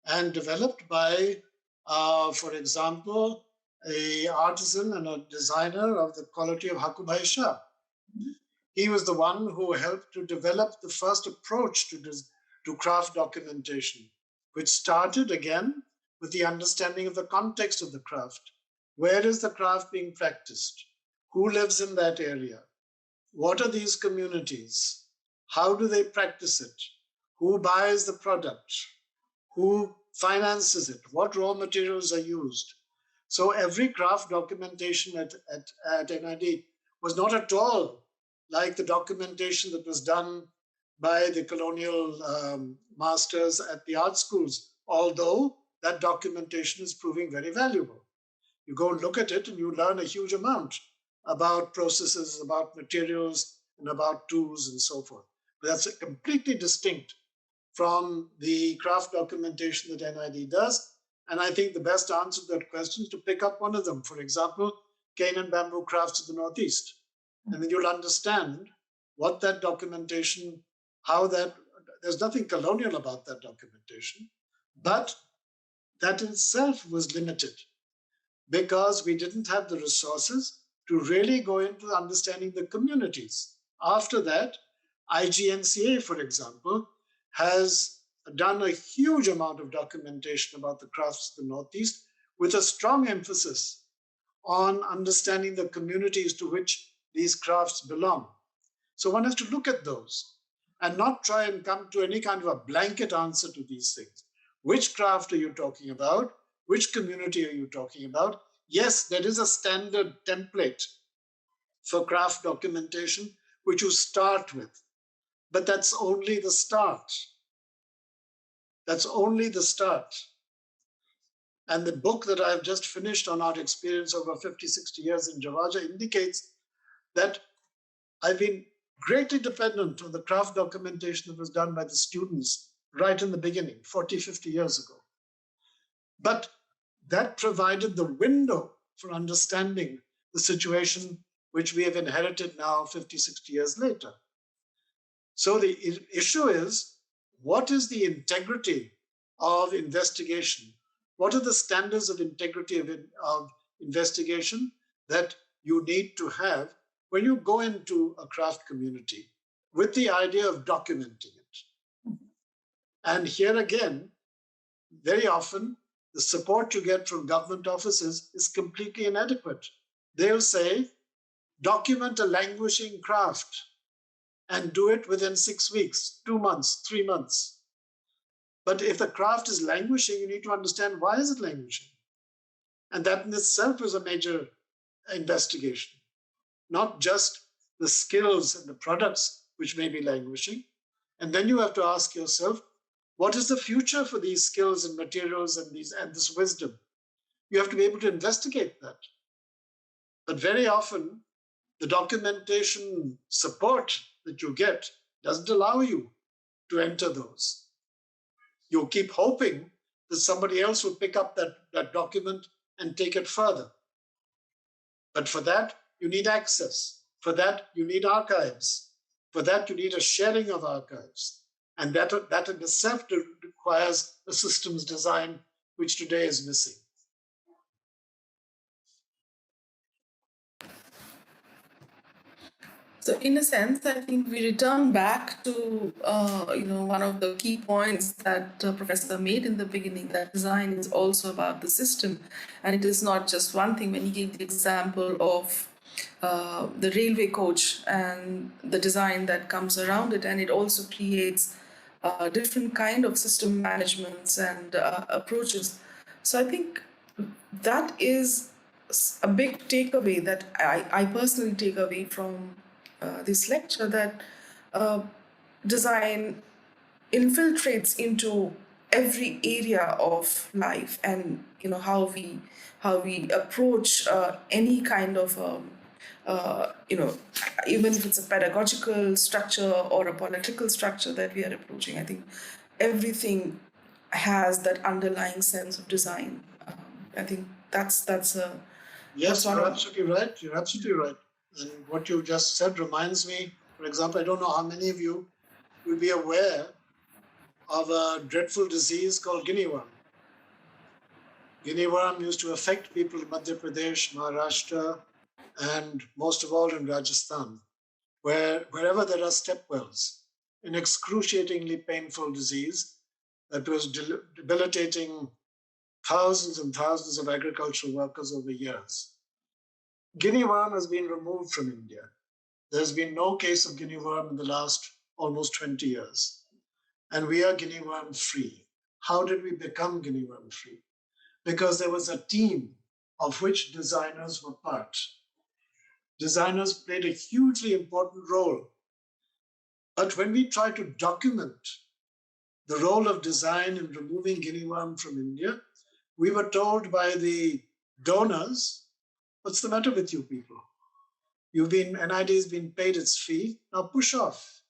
and developed by, for example, an artisan and a designer of the quality of Hakubhai Shah. He was the one who helped to develop the first approach to craft documentation, which started again with the understanding of the context of the craft. Where is the craft being practiced? Who lives in that area? What are these communities? How do they practice it? Who buys the product? Who finances it? What raw materials are used? So every craft documentation at NID was not at all like the documentation that was done by the colonial masters at the art schools, although that documentation is proving very valuable. You go and look at it and you learn a huge amount about processes, about materials, and about tools and so forth. That's completely distinct from the craft documentation that NID does. And I think the best answer to that question is to pick up one of them. For example, cane and bamboo crafts of the Northeast. And then you'll understand what that documentation, there's nothing colonial about that documentation, but that in itself was limited because we didn't have the resources to really go into understanding the communities. After that, IGNCA, for example, has done a huge amount of documentation about the crafts of the Northeast with a strong emphasis on understanding the communities to which these crafts belong. So one has to look at those and not try and come to any kind of a blanket answer to these things. Which craft are you talking about? Which community are you talking about? Yes, there is a standard template for craft documentation, which you start with, but that's only the start. That's only the start. And the book that I've just finished on our experience over 50, 60 years in Javaja indicates that I've been greatly dependent on the craft documentation that was done by the students right in the beginning, 40, 50 years ago. But that provided the window for understanding the situation which we have inherited now 50, 60 years later. So the issue is, what is the integrity of investigation? What are the standards of integrity of investigation that you need to have when you go into a craft community with the idea of documenting it? And here again, very often, the support you get from government offices is completely inadequate. They'll say, document a languishing craft and do it within 6 weeks, 2 months, 3 months. But if the craft is languishing, you need to understand why is it languishing? And that in itself is a major investigation, not just the skills and the products which may be languishing. And then you have to ask yourself, what is the future for these skills and materials and this wisdom? You have to be able to investigate that. But very often, the documentation support that you get doesn't allow you to enter those. You keep hoping that somebody else will pick up that document and take it further. But for that, you need access. For that, you need archives. For that, you need a sharing of archives. And that in itself requires a systems design, which today is missing. So in a sense, I think we return back to one of the key points that Professor made in the beginning, that design is also about the system, and it is not just one thing. When he gave the example of the railway coach and the design that comes around it, and it also creates different kind of system managements and approaches. So I think that is a big takeaway that I personally take away from this lecture, that design infiltrates into every area of life, and how we approach any kind of even if it's a pedagogical structure or a political structure that we are approaching. I think everything has that underlying sense of design. I think that's a yes, you're absolutely right. You're absolutely right. And what you just said reminds me, for example, I don't know how many of you will be aware of a dreadful disease called guinea worm. Guinea worm used to affect people in Madhya Pradesh, Maharashtra, and most of all in Rajasthan, wherever there are stepwells, an excruciatingly painful disease that was debilitating thousands and thousands of agricultural workers over years. Guinea worm has been removed from India. There's been no case of guinea worm in the last almost 20 years. And we are guinea worm free. How did we become guinea worm free? Because there was a team of which designers were part. Designers played a hugely important role. But when we try to document the role of design in removing guinea worm from India, we were told by the donors, what's the matter with you people? NID has been paid its fee, now push off.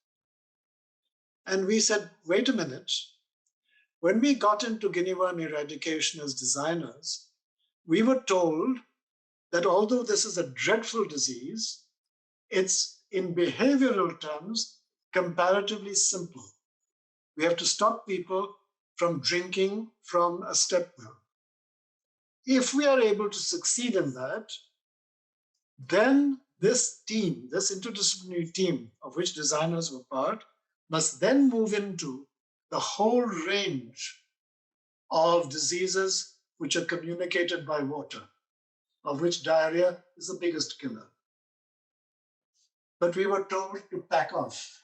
And we said, wait a minute. When we got into guinea worm eradication as designers, we were told that although this is a dreadful disease, it's in behavioral terms comparatively simple. We have to stop people from drinking from a step well. If we are able to succeed in that, then this team, this interdisciplinary team of which designers were part, must then move into the whole range of diseases which are communicated by water, of which diarrhea is the biggest killer. But we were told to back off.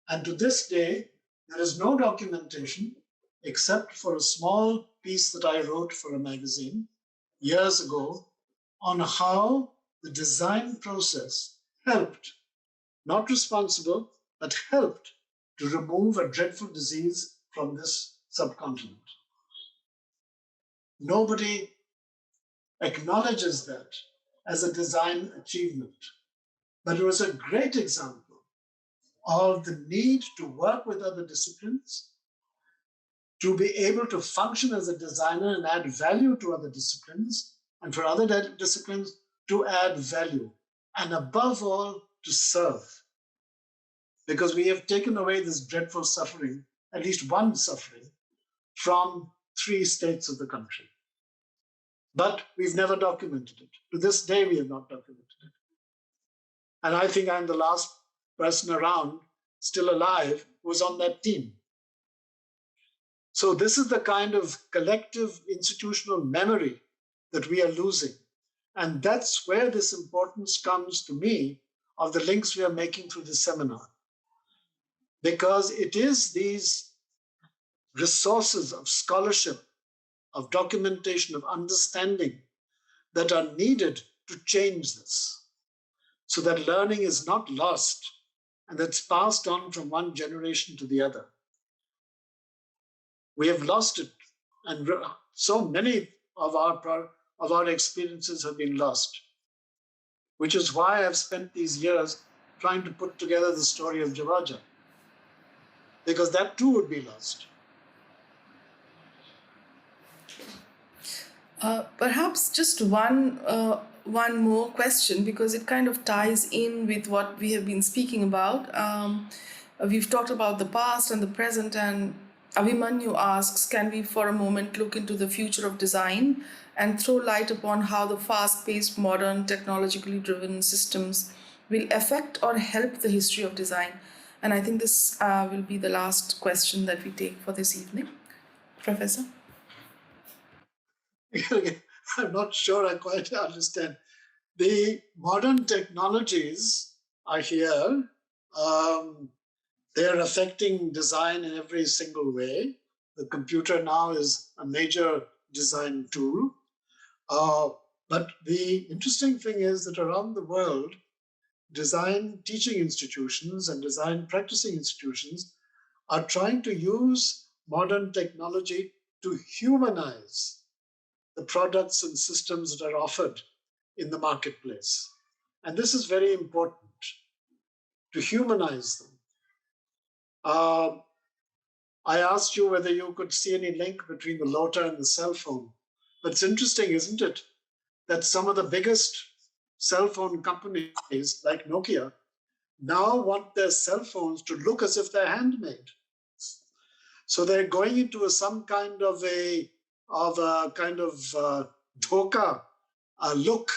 And to this day, there is no documentation except for a small piece that I wrote for a magazine years ago on how the design process helped, not responsible, but helped to remove a dreadful disease from this subcontinent. Nobody acknowledges that as a design achievement, but it was a great example of the need to work with other disciplines, to be able to function as a designer and add value to other disciplines, and for other disciplines to add value, and above all, to serve. Because we have taken away this dreadful suffering, at least one suffering, from 3 states of the country. But we've never documented it. To this day, we have not documented it. And I think I'm the last person around, still alive, who was on that team. So this is the kind of collective institutional memory that we are losing. And that's where this importance comes to me of the links we are making through this seminar. Because it is these resources of scholarship, of documentation, of understanding that are needed to change this, so that learning is not lost and that's passed on from one generation to the other. We have lost it, and so many of our experiences have been lost, which is why I've spent these years trying to put together the story of Javaja, because that too would be lost. Perhaps just one more question, because it kind of ties in with what we have been speaking about. We've talked about the past and the present, and Abhimanyu asks, can we for a moment look into the future of design and throw light upon how the fast-paced, modern, technologically driven systems will affect or help the history of design? And I think this will be the last question that we take for this evening. Professor? I'm not sure I quite understand. The modern technologies are here. They're affecting design in every single way. The computer now is a major design tool. But the interesting thing is that around the world, design teaching institutions and design practicing institutions are trying to use modern technology to humanize the products and systems that are offered in the marketplace. And this is very important, to humanize them. I asked you whether you could see any link between the LOTA and the cell phone. But it's interesting, isn't it, that some of the biggest cell phone companies, like Nokia, now want their cell phones to look as if they're handmade. So they're going into some kind of a dhoka look,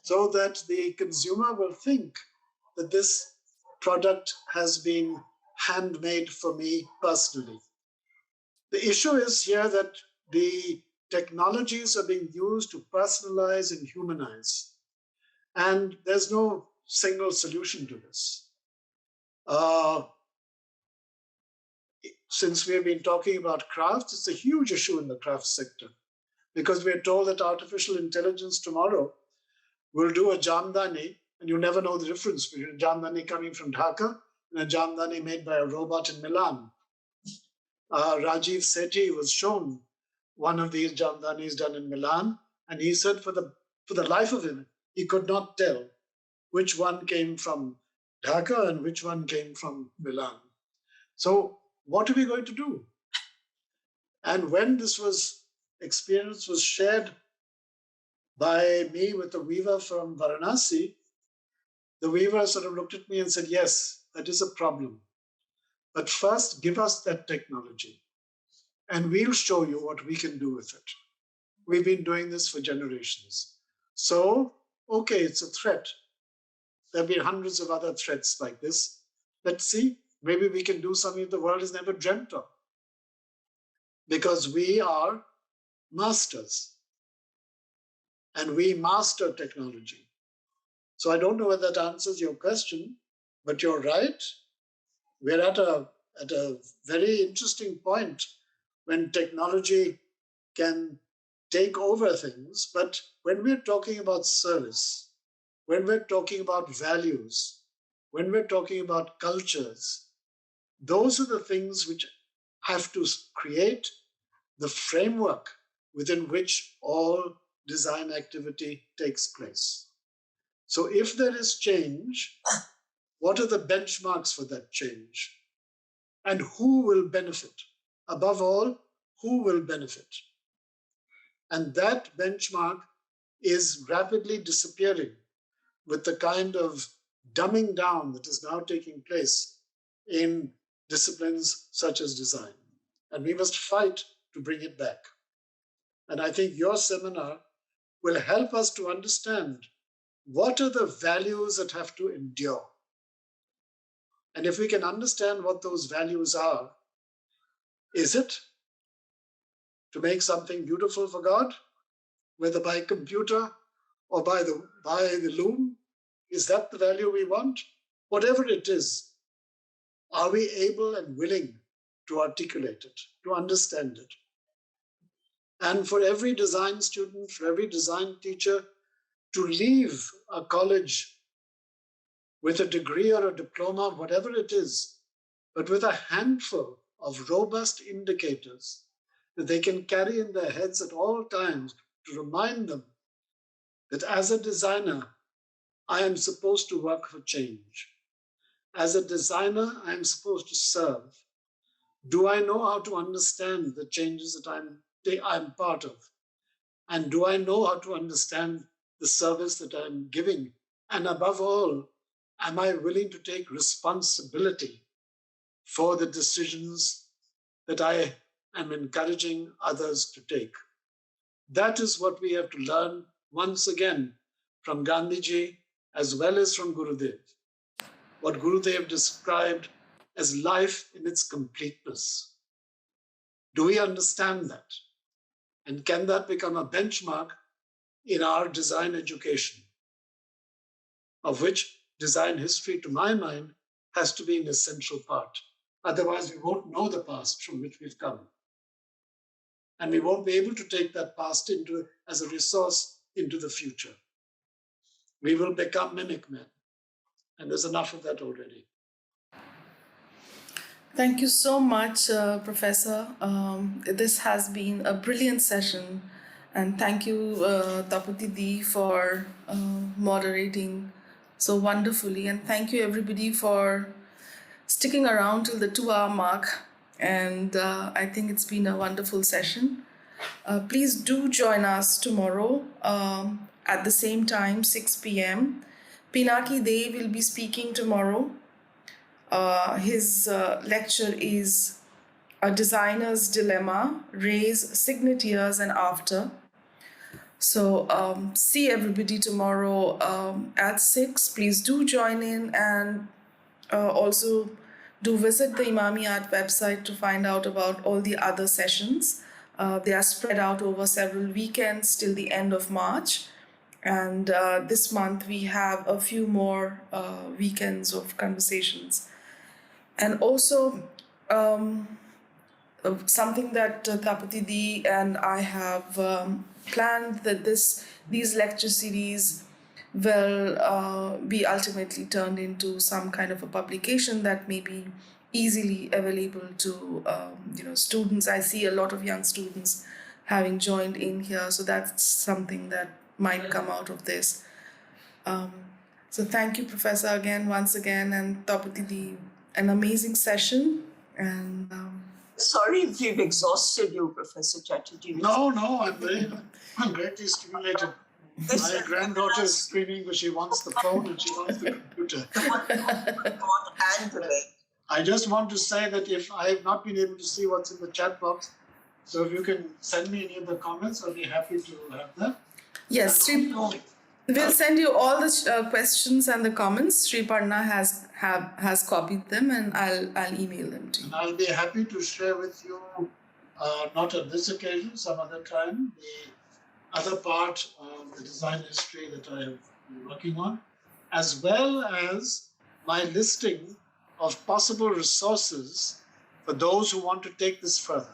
so that the consumer will think that this product has been handmade for me personally. The issue is here that the technologies are being used to personalize and humanize, and there's no single solution to this. Since we've been talking about crafts, it's a huge issue in the craft sector, because we're told that artificial intelligence tomorrow will do a jamdani, and you never know the difference between a jamdani coming from Dhaka and a jamdani made by a robot in Milan. Rajiv Sethi was shown one of these jamdanis done in Milan, and he said for the life of him, he could not tell which one came from Dhaka and which one came from Milan. So what are we going to do? And when this experience was shared by me with a weaver from Varanasi, the weaver sort of looked at me and said, yes, that is a problem. But first, give us that technology and we'll show you what we can do with it. We've been doing this for generations. So, okay, it's a threat. There'll be hundreds of other threats like this. Let's see, maybe we can do something the world has never dreamt of. Because we are masters and we master technology. So I don't know whether that answers your question, but you're right. We're at a very interesting point when technology can take over things. But when we're talking about service, when we're talking about values, when we're talking about cultures, those are the things which have to create the framework within which all design activity takes place. So if there is change, what are the benchmarks for that change? And who will benefit? Above all, who will benefit? And that benchmark is rapidly disappearing with the kind of dumbing down that is now taking place in disciplines such as design. And we must fight to bring it back. And I think your seminar will help us to understand what are the values that have to endure. And if we can understand what those values are, is it to make something beautiful for God, whether by computer or by the loom? Is that the value we want? Whatever it is, are we able and willing to articulate it, to understand it? And for every design student, for every design teacher, to leave a college with a degree or a diploma, whatever it is, but with a handful of robust indicators that they can carry in their heads at all times to remind them that as a designer, I am supposed to work for change. As a designer, I am supposed to serve. Do I know how to understand the changes that I'm part of? And do I know how to understand the service that I'm giving? And above all, am I willing to take responsibility for the decisions that I am encouraging others to take? That is what we have to learn once again from Gandhiji as well as from Gurudev. What Gurudev described as life in its completeness. Do we understand that? And can that become a benchmark in our design education, of which design history, to my mind, has to be an essential part. Otherwise, we won't know the past from which we've come. And we won't be able to take that past as a resource into the future. We will become mimic men. And there's enough of that already. Thank you so much, Professor. This has been a brilliant session. And thank you, Tapati Di, for moderating so wonderfully. And thank you, everybody, for sticking around till the 2-hour mark. And I think it's been a wonderful session. Please do join us tomorrow at the same time, 6 p.m. Pinaki Dey will be speaking tomorrow. His lecture is A Designer's Dilemma, Raise, Signatures and After. So see everybody tomorrow at 6. Please do join in, and also do visit the Imami Art website to find out about all the other sessions. They are spread out over several weekends till the end of March. And this month we have a few more weekends of conversations. And also something that Tapati Di and I have planned, that these lecture series will be ultimately turned into some kind of a publication that may be easily available to students. I see a lot of young students having joined in here, so that's something that might come out of this. So thank you, Professor, once again, and Tapati Di, an amazing session. And Sorry if we've exhausted you, Professor Chatterjee. No, I'm greatly stimulated. My granddaughter is screaming, but she wants the phone and she wants the computer. And the link. I just want to say that if I have not been able to see what's in the chat box, so if you can send me any of the comments, I'll be happy to have them. yes, we'll send you all the questions and the comments. Sri Parna has copied them, and I'll email them to you. And I'll be happy to share with you, not on this occasion, some other time, the other part of the design history that I have been working on, as well as my listing of possible resources for those who want to take this further.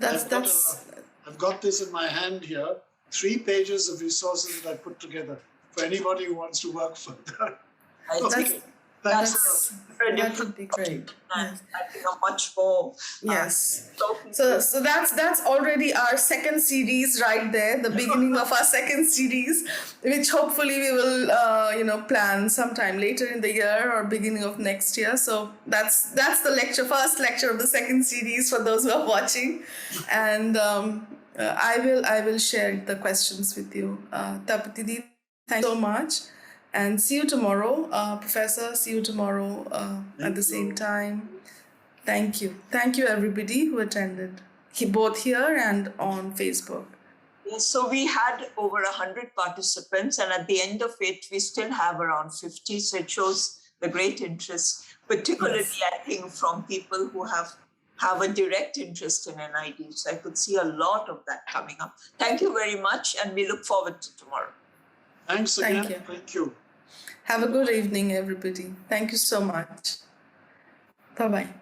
I've got this in my hand here, 3 pages of resources that I put together for anybody who wants to work further. That would be great. Yes. I think a much more. Yes. So that's already our second series right there, the beginning of our second series, which hopefully we will plan sometime later in the year or beginning of next year. So that's the first lecture of the second series for those who are watching, and I will share the questions with you. Tapati, thank you so much. And see you tomorrow, Professor. See you tomorrow at the same time. Thank you. Thank you, everybody who attended, both here and on Facebook. Yes, so we had over 100 participants, and at the end of it, we still have around 50. So it shows the great interest, particularly, I think, from people who have a direct interest in NID. So I could see a lot of that coming up. Thank you very much, and we look forward to tomorrow. Thanks again. Thank you. Have a good evening, everybody. Thank you so much. Bye-bye.